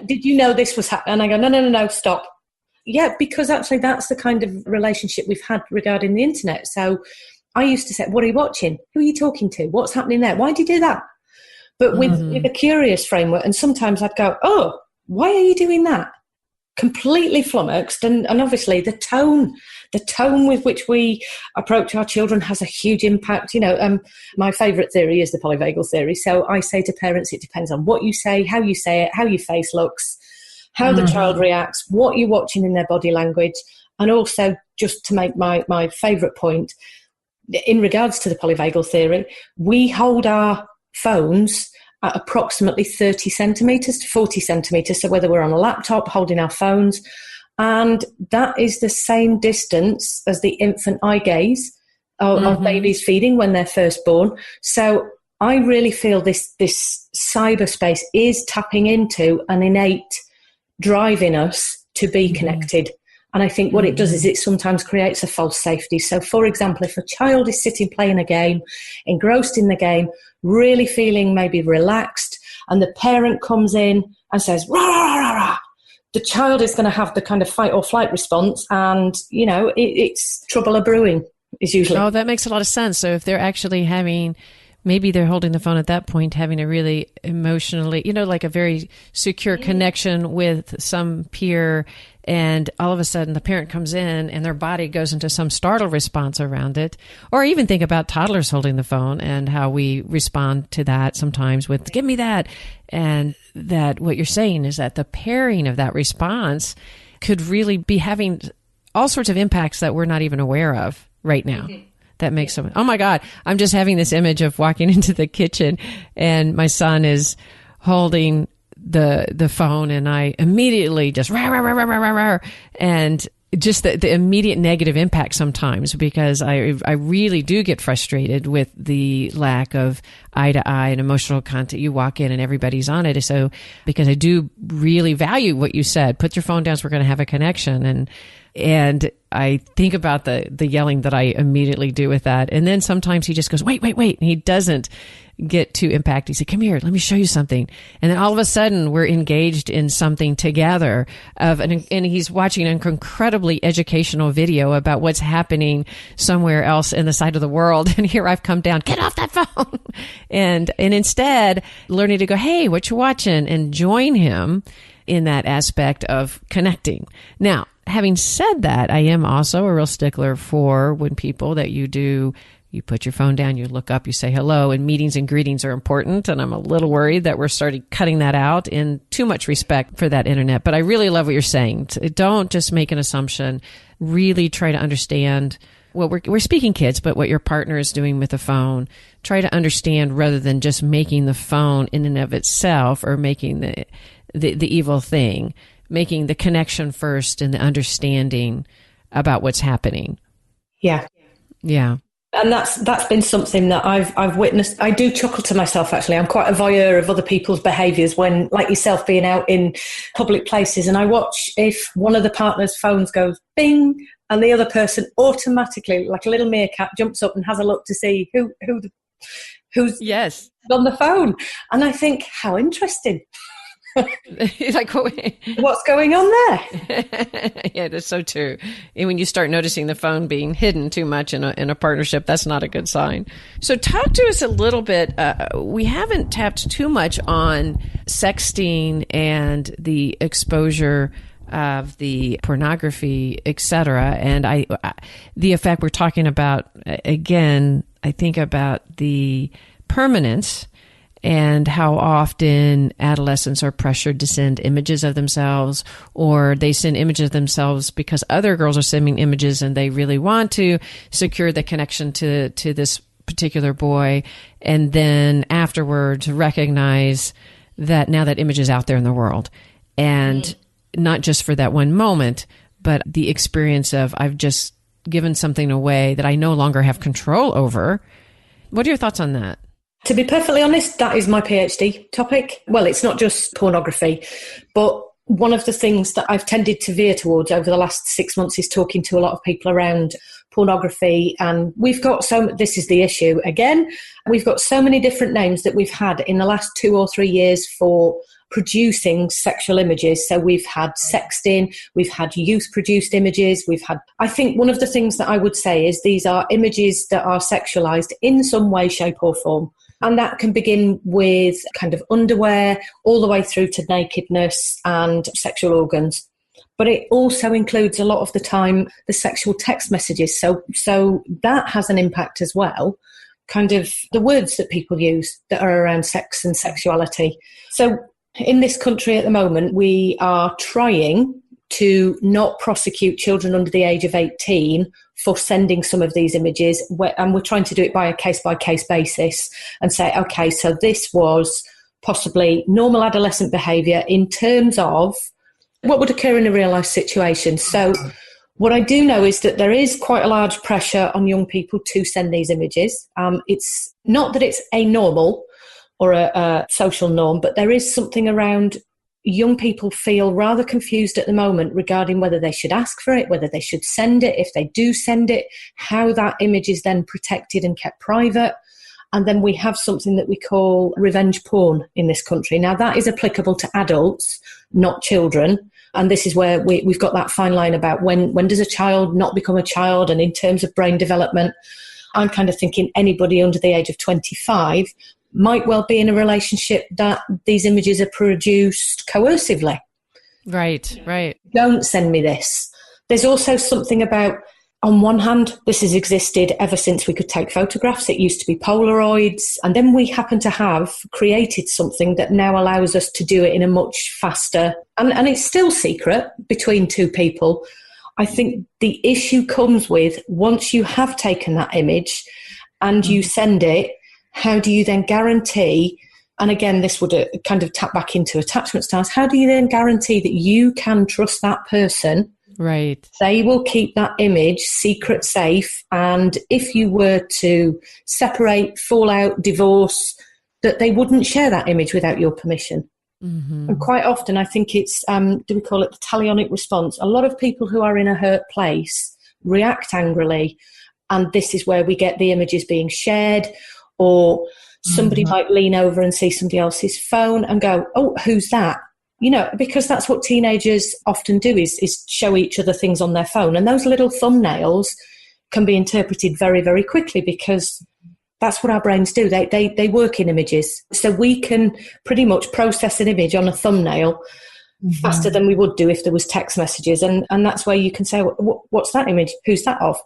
Did you know this was happening?" And I go, no, stop. Yeah, because actually that's the kind of relationship we've had regarding the internet. So I used to say, "What are you watching? Who are you talking to? What's happening there? Why do you do that?" But with a curious framework, and sometimes I'd go, "Oh, why are you doing that?" Completely flummoxed. And obviously the tone with which we approach our children has a huge impact. My favourite theory is the polyvagal theory. So I say to parents, it depends on what you say it, how your face looks, how the child reacts, what you're watching in their body language. And also, just to make my favourite point, in regards to the polyvagal theory, we hold our phones at approximately 30 centimetres to 40 centimetres. So whether we're on a laptop, holding our phones, and that is the same distance as the infant eye gaze of babies feeding when they're first born. So I really feel this cyberspace is tapping into an innate drive in us to be connected. And I think what it does is it sometimes creates a false safety. So, for example, if a child is sitting playing a game, engrossed in the game, really feeling maybe relaxed, and the parent comes in and says, "Rah, rah, rah, rah," the child is going to have the kind of fight or flight response, and, it's trouble a brewing is usually. Oh, that makes a lot of sense. So if they're actually maybe they're holding the phone at that point, having a really emotionally, like a very secure connection with some peer, and all of a sudden the parent comes in and their body goes into some startle response around it. Or even think about toddlers holding the phone and how we respond to that sometimes with, "Give me that." And that what you're saying is that the pairing of that response could really be having all sorts of impacts that we're not even aware of right now. That makes so much. Oh my God. I'm just having this image of walking into the kitchen and my son is holding the phone, and I immediately just rah, rah, rah, rah, rah, rah, and just the immediate negative impact sometimes, because I really do get frustrated with the lack of eye to eye and emotional contact. You walk in and everybody's on it. So because I do really value what you said, put your phone down so we're going to have a connection. And I think about the yelling that I immediately do with that. And then sometimes he just goes, wait. And he doesn't get to impact. He said, "Come here, let me show you something." And then all of a sudden we're engaged in something together and he's watching an incredibly educational video about what's happening somewhere else in the side of the world. And here I've come down, "Get off that phone." and instead learning to go, "Hey, what you watching?" and join him in that aspect of connecting. Now, having said that, I am also a real stickler for when people that you put your phone down, you look up, you say hello, and meetings and greetings are important. And I'm a little worried that we're starting cutting that out in too much respect for that internet. But I really love what you're saying. Don't just make an assumption. Really try to understand what we're speaking kids, but what your partner is doing with the phone. Try to understand rather than just making the phone in and of itself or making the evil thing, making the connection first and the understanding about what's happening. Yeah. Yeah. And that's been something that I've witnessed. I do chuckle to myself, actually. I'm quite a voyeur of other people's behaviours when, like yourself, being out in public places. And I watch if one of the partner's phones goes bing and the other person automatically, like a little meerkat, jumps up and has a look to see who's yes on the phone. And I think, how interesting. Like, what's going on there? Yeah, that's so true. And when you start noticing the phone being hidden too much in a partnership, that's not a good sign. So talk to us a little bit. We haven't tapped too much on sexting and the exposure of the pornography, etc. And the effect we're talking about, again, I think about the permanence and how often adolescents are pressured to send images of themselves, or they send images of themselves because other girls are sending images and they really want to secure the connection to this particular boy, and then afterwards recognize that now that image is out there in the world. And not just for that one moment, but the experience of I've just given something away that I no longer have control over. What are your thoughts on that? To be perfectly honest, that is my PhD topic. Well, it's not just pornography, but one of the things that I've tended to veer towards over the last 6 months is talking to a lot of people around pornography. And we've got this is the issue again, we've got so many different names that we've had in the last 2 or 3 years for producing sexual images. So we've had sexting, we've had youth-produced images, I think one of the things that I would say is these are images that are sexualized in some way, shape or form. And that can begin with kind of underwear all the way through to nakedness and sexual organs. But it also includes a lot of the time the sexual text messages. So that has an impact as well. Kind of the words that people use that are around sex and sexuality. So in this country at the moment, we are trying to not prosecute children under the age of 18 for sending some of these images. And we're trying to do it by a case-by-case basis and say, okay, so this was possibly normal adolescent behaviour in terms of what would occur in a real-life situation. So what I do know is that there is quite a large pressure on young people to send these images. It's not that it's a normal or a social norm, but there is something around young people feel rather confused at the moment regarding whether they should ask for it, whether they should send it, if they do send it, how that image is then protected and kept private. And then we have something that we call revenge porn in this country. Now, that is applicable to adults, not children. And this is where we've got that fine line about when does a child not become a child, and in terms of brain development, I'm kind of thinking anybody under the age of 25 might well be in a relationship that these images are produced coercively. Right. Don't send me this. There's also something about, on one hand, this has existed ever since we could take photographs. It used to be Polaroids. And then we happen to have created something that now allows us to do it in a much faster, and it's still secret between two people. I think the issue comes with once you have taken that image and you send it, how do you then guarantee, and again, this would kind of tap back into attachment styles, how do you then guarantee that you can trust that person? Right. They will keep that image secret, safe, and if you were to separate, fall out, divorce, that they wouldn't share that image without your permission. Mm-hmm. And quite often, I think it's, do we call it the talionic response? A lot of people who are in a hurt place react angrily, and this is where we get the images being shared, or somebody might lean over and see somebody else's phone and go, oh, who's that? You know, because that's what teenagers often do is show each other things on their phone. And those little thumbnails can be interpreted very, very quickly because that's what our brains do. They work in images. So we can pretty much process an image on a thumbnail faster than we would do if there was text messages. And that's where you can say, what's that image? Who's that of?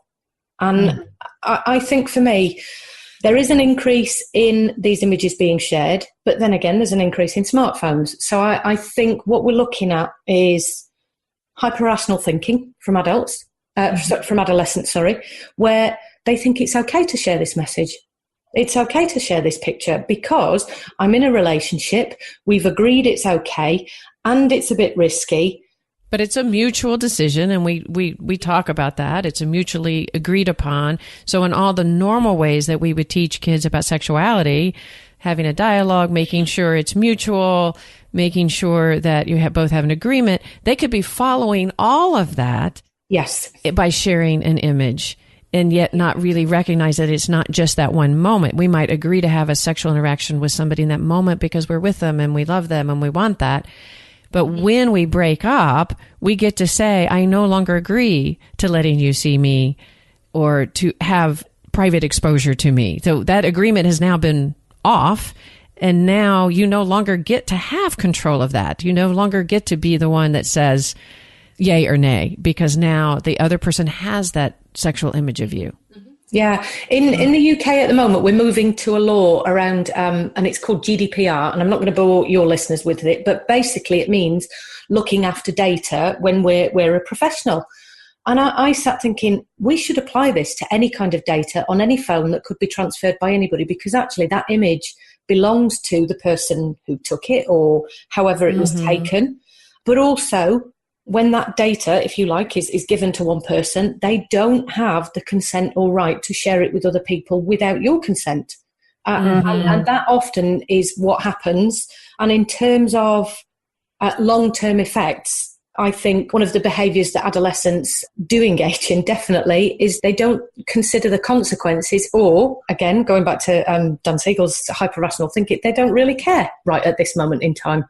And I think for me, there is an increase in these images being shared, but then again, there's an increase in smartphones. So I think what we're looking at is hyper-rational thinking from adults, from adolescents, where they think it's okay to share this message. It's okay to share this picture because I'm in a relationship, we've agreed it's okay, and it's a bit risky. But it's a mutual decision, and we talk about that. It's a mutually agreed upon. So in all the normal ways that we would teach kids about sexuality, having a dialogue, making sure it's mutual, making sure that you both have an agreement, they could be following all of that. Yes. By sharing an image, and yet not really recognize that it's not just that one moment. We might agree to have a sexual interaction with somebody in that moment because we're with them and we love them and we want that. But when we break up, we get to say, I no longer agree to letting you see me or to have private exposure to me. So that agreement has now been off, and now you no longer get to have control of that. You no longer get to be the one that says, yay or nay, because now the other person has that sexual image of you. Yeah. In the UK at the moment, we're moving to a law around, and it's called GDPR, and I'm not going to bore your listeners with it, but basically it means looking after data when we're a professional. And I sat thinking, we should apply this to any kind of data on any phone that could be transferred by anybody, because actually that image belongs to the person who took it or however it was taken. But also, when that data, if you like, is given to one person, they don't have the consent or right to share it with other people without your consent. And that often is what happens. And in terms of long-term effects, I think one of the behaviours that adolescents do engage in definitely is they don't consider the consequences, or, again, going back to Dan Siegel's hyper-rational thinking, they don't really care right at this moment in time.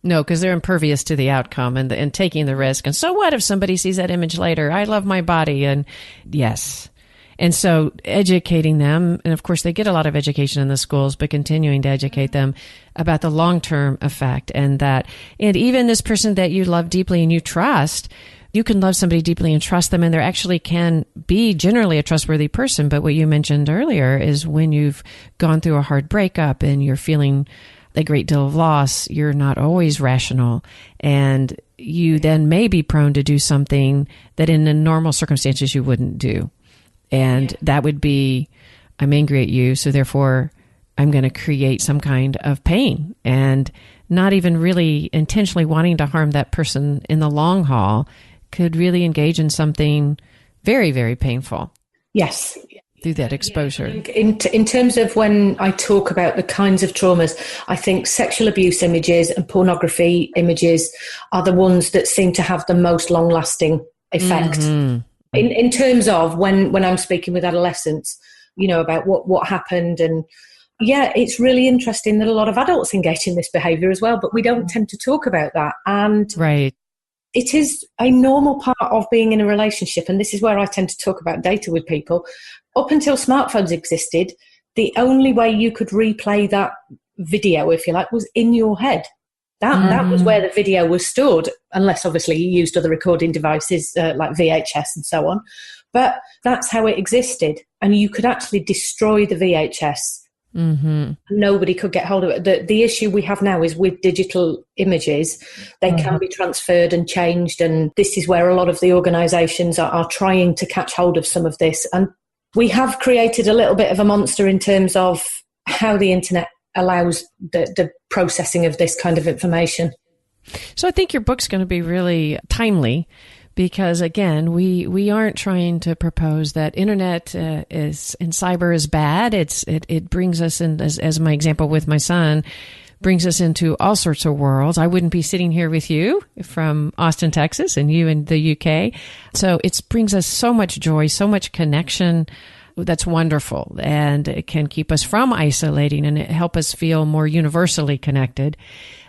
No, because they're impervious to the outcome and taking the risk. And so what if somebody sees that image later? I love my body. And yes. And so educating them, and of course they get a lot of education in the schools, but continuing to educate them about the long-term effect, and even this person that you love deeply and you trust, you can love somebody deeply and trust them, and there actually can be generally a trustworthy person. But what you mentioned earlier is when you've gone through a hard breakup and you're feeling a great deal of loss, you're not always rational, and you then may be prone to do something that in the normal circumstances you wouldn't do. And that would be, I'm angry at you, so therefore I'm going to create some kind of pain, and not even really intentionally wanting to harm that person in the long haul could really engage in something very, very painful. Yes. Through that exposure. In terms of when I talk about the kinds of traumas, I think sexual abuse images and pornography images are the ones that seem to have the most long-lasting effect. In terms of when I'm speaking with adolescents, about what happened. And yeah, it's really interesting that a lot of adults engage in this behaviour as well, but we don't tend to talk about that. And right. It is a normal part of being in a relationship. And this is where I tend to talk about data with people. Up until smartphones existed, the only way you could replay that video, if you like, was in your head. That was where the video was stored, unless obviously you used other recording devices like VHS and so on. But that's how it existed. And you could actually destroy the VHS. Nobody could get hold of it. The issue we have now is with digital images, they can be transferred and changed. And this is where a lot of the organisations are trying to catch hold of some of this. And we have created a little bit of a monster in terms of how the internet allows the processing of this kind of information. So I think your book's going to be really timely, because again, we aren't trying to propose that internet is and cyber is bad. It brings us in, as my example with my son, brings us into all sorts of worlds. I wouldn't be sitting here with you from Austin, Texas, and you in the UK. So it brings us so much joy, so much connection. That's wonderful, and it can keep us from isolating and help us feel more universally connected.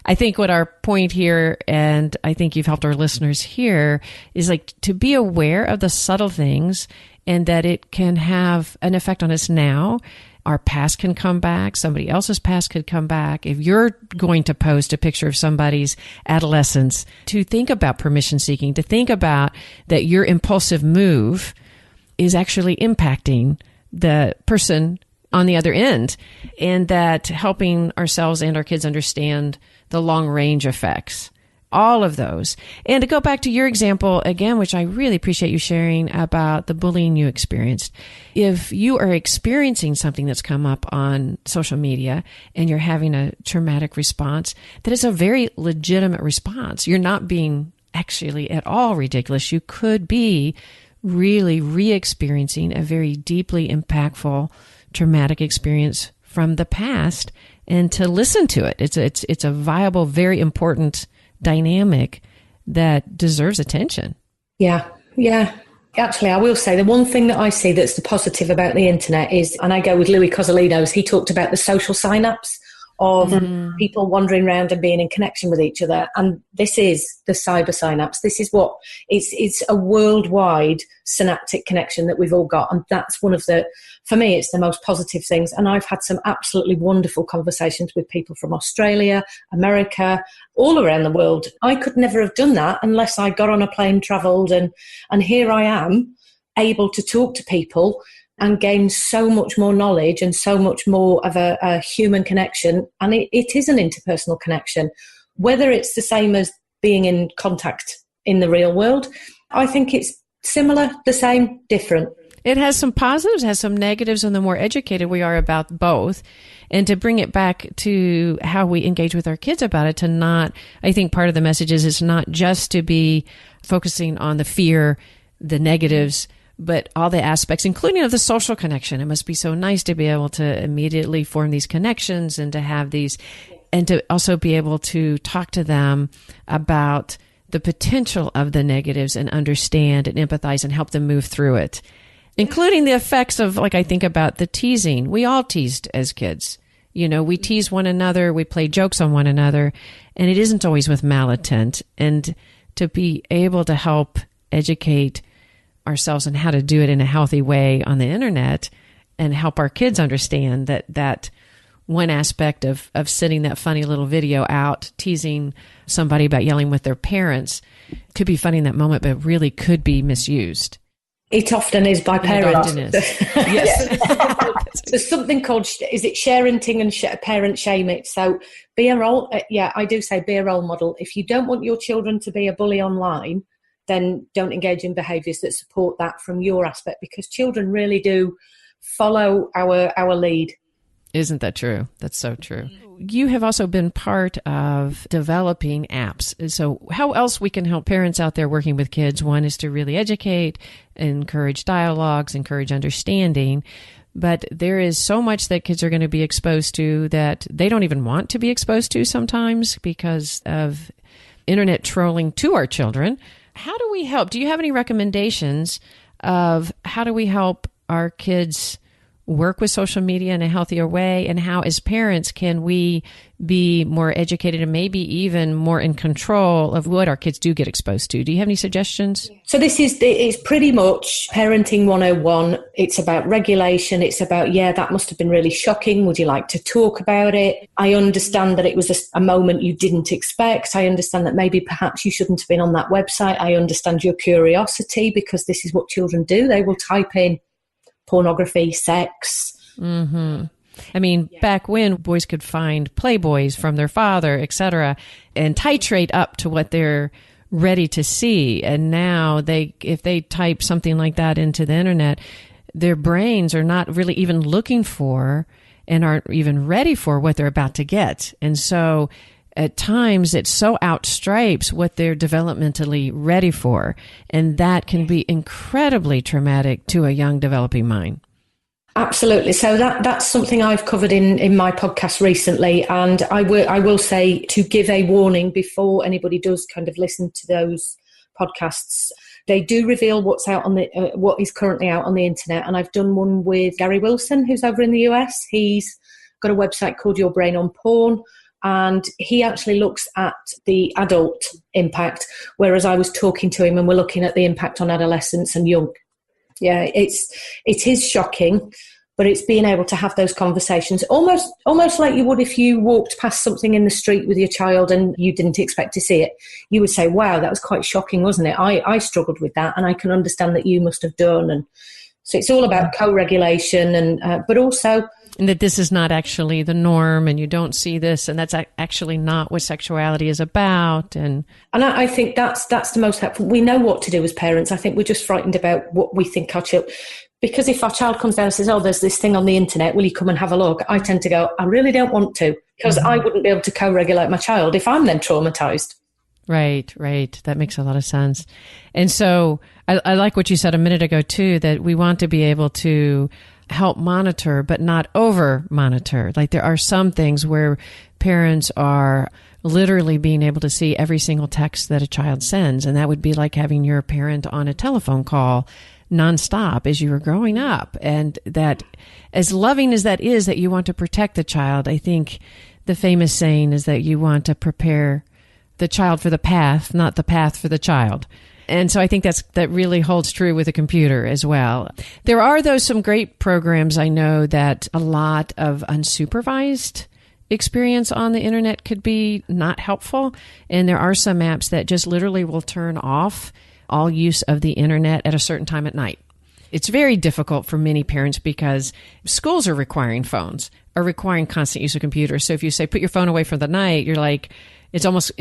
I think what our point here, and I think you've helped our listeners here, is like to be aware of the subtle things, and that it can have an effect on us now. Our past can come back. Somebody else's past could come back. If you're going to post a picture of somebody's adolescence, to think about permission seeking, to think about that your impulsive move is actually impacting the person on the other end, and that helping ourselves and our kids understand the long range effects, all of those. And to go back to your example again, which I really appreciate you sharing about the bullying you experienced. If you are experiencing something that's come up on social media and you're having a traumatic response, that is a very legitimate response. You're not being actually at all ridiculous. You could be really re-experiencing a very deeply impactful traumatic experience from the past, and to listen to it. It's a viable, very important dynamic that deserves attention. Yeah. Actually, I will say the one thing that I see that's the positive about the internet is, and I go with Louis Cozolino's, he talked about the social synapse of people wandering around and being in connection with each other. And this is the cyber synapse. This is what it's a worldwide synaptic connection that we've all got. And that's one of for me, it's the most positive things. And I've had some absolutely wonderful conversations with people from Australia, America, all around the world. I could never have done that unless I got on a plane, travelled, and here I am able to talk to people and gain so much more knowledge and so much more of a human connection. And it is an interpersonal connection. Whether it's the same as being in contact in the real world, I think it's similar, the same, different. It has some positives, has some negatives, and the more educated we are about both. And to bring it back to how we engage with our kids about it, I think part of the message is it's not just to be focusing on the fear, the negatives, but all the aspects, including of the social connection. It must be so nice to be able to immediately form these connections and to have these, and to also be able to talk to them about the potential of the negatives and understand and empathize and help them move through it, including the effects of, like, I think about the teasing. We all teased as kids. We tease one another, we play jokes on one another, and it isn't always with malintent. And to be able to help educate ourselves and how to do it in a healthy way on the internet and help our kids understand that one aspect of sending that funny little video out, teasing somebody about yelling with their parents, could be funny in that moment, but really could be misused. It often is by parents. Yes. There's something called, is it sharenting and parent shame it? So be a role, I do say be a role model. If you don't want your children to be a bully online, then don't engage in behaviours that support that from your aspect, because children really do follow our lead. Isn't that true? That's so true. You have also been part of developing apps. So how else we can help parents out there working with kids? One is to really educate, encourage dialogues, encourage understanding. But there is so much that kids are going to be exposed to that they don't even want to be exposed to sometimes because of internet trolling to our children. How do we help? Do you have any recommendations of how do we help our kids work with social media in a healthier way? And how, as parents, can we be more educated and maybe even more in control of what our kids do get exposed to? Do you have any suggestions? So it's pretty much Parenting 101. It's about regulation. It's about, that must have been really shocking. Would you like to talk about it? I understand that it was a moment you didn't expect. I understand that maybe perhaps you shouldn't have been on that website. I understand your curiosity, because this is what children do. They will type in pornography, sex. Mm-hmm. I mean, back when boys could find Playboys from their father, etc., and titrate up to what they're ready to see. And now if they type something like that into the internet, their brains are not really even looking for and aren't even ready for what they're about to get. And so at times it so outstripes what they're developmentally ready for. And that can be incredibly traumatic to a young developing mind. Absolutely. So that's something I've covered in my podcast recently. And I will say to give a warning before anybody does kind of listen to those podcasts. They do reveal what's out on what is currently out on the internet. And I've done one with Gary Wilson, who's over in the US. He's got a website called Your Brain on Porn. And he actually looks at the adult impact, whereas I was talking to him and we're looking at the impact on adolescents and young. Yeah, it is shocking, but it's being able to have those conversations almost like you would if you walked past something in the street with your child and you didn't expect to see it. You would say, wow, that was quite shocking, wasn't it? I struggled with that, and I can understand that you must have done. And so it's all about co-regulation, and but also... And that this is not actually the norm, and you don't see this, and that's actually not what sexuality is about. And I think that's the most helpful. We know what to do as parents. I think we're just frightened about what we think our child... Because if our child comes down and says, oh, there's this thing on the internet, will you come and have a look? I tend to go, I really don't want to, because I wouldn't be able to co-regulate my child if I'm then traumatized. Right. That makes a lot of sense. And so I like what you said a minute ago, too, that we want to be able to help monitor, but not over monitor. Like there are some things where parents are literally being able to see every single text that a child sends. And that would be like having your parent on a telephone call nonstop as you were growing up. And that, as loving as that is, that you want to protect the child, I think the famous saying is that you want to prepare the child for the path, not the path for the child. And so I think that really holds true with a computer as well. There are, though, some great programs. I know that a lot of unsupervised experience on the internet could be not helpful. And there are some apps that just literally will turn off all use of the internet at a certain time at night. It's very difficult for many parents because schools are requiring phones, are requiring constant use of computers. So if you say, put your phone away for the night, you're like, it's almost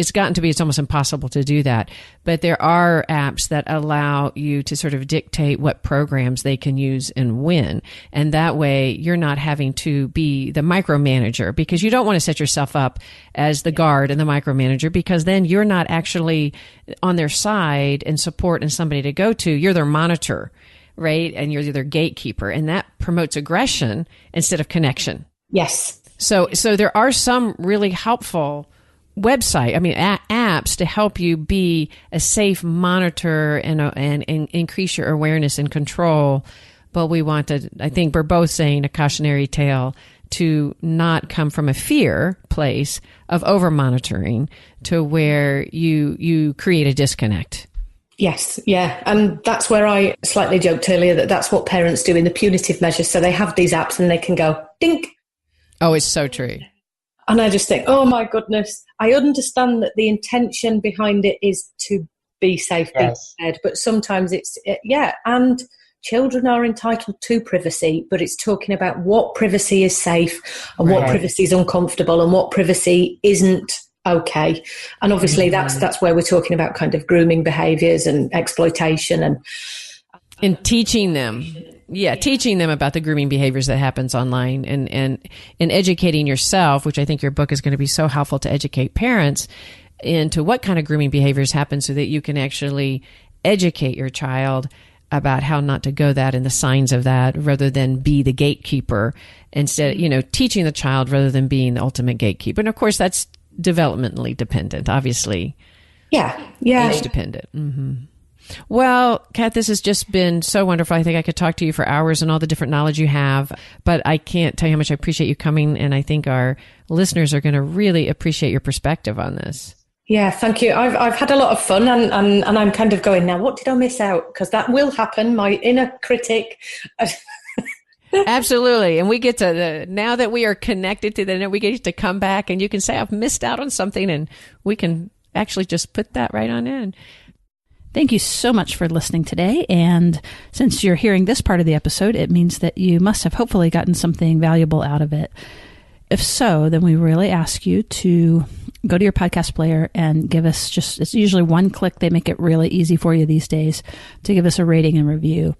impossible to do that. But there are apps that allow you to sort of dictate what programs they can use and when. And that way you're not having to be the micromanager, because you don't want to set yourself up as the guard and the micromanager, because then you're not actually on their side and support and somebody to go to. You're their monitor, right? And you're their gatekeeper, and that promotes aggression instead of connection. Yes. So there are some really helpful apps to help you be a safe monitor and increase your awareness and control. But we want to, I think we're both saying, a cautionary tale to not come from a fear place of over monitoring to where you create a disconnect. Yes, yeah. And that's where I slightly joked earlier that that's what parents do in the punitive measures. So they have these apps and they can go, dink. Oh, it's so true. And I just think, oh my goodness, I understand that the intention behind it is to be safe, Yes. be prepared, but sometimes and children are entitled to privacy, but it's talking about what privacy is safe and what privacy is uncomfortable and what privacy isn't okay. And obviously that's where we're talking about kind of grooming behaviors and exploitation and teaching them. Yeah, teaching them about the grooming behaviors that happens online and educating yourself, which I think your book is going to be so helpful to educate parents into what kind of grooming behaviors happen so that you can actually educate your child about how not to go that and the signs of that, rather than be the gatekeeper instead, teaching the child rather than being the ultimate gatekeeper. And of course, that's developmentally dependent, obviously. Yeah. Age dependent. Mm-hmm. Well, Kat, this has just been so wonderful. I think I could talk to you for hours and all the different knowledge you have, but I can't tell you how much I appreciate you coming, and I think our listeners are going to really appreciate your perspective on this. Yeah, thank you. I've had a lot of fun, and I'm kind of going, now what did I miss out? Because that will happen, my inner critic. Absolutely. And we get to, now that we are connected to the internet, we get to come back and you can say, I've missed out on something, and we can actually just put that right on in. Thank you so much for listening today. And since you're hearing this part of the episode, it means that you must have hopefully gotten something valuable out of it. If so, then we really ask you to go to your podcast player and give us it's usually one click. They make it really easy for you these days to give us a rating and review.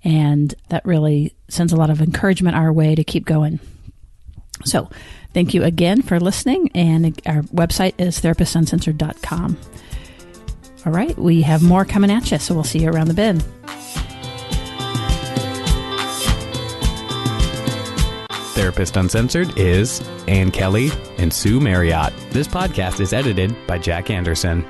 And that really sends a lot of encouragement our way to keep going. So thank you again for listening. And our website is therapistuncensored.com. All right, we have more coming at you, so we'll see you around the bend. Therapist Uncensored is Ann Kelley and Sue Marriott. This podcast is edited by Jack Anderson.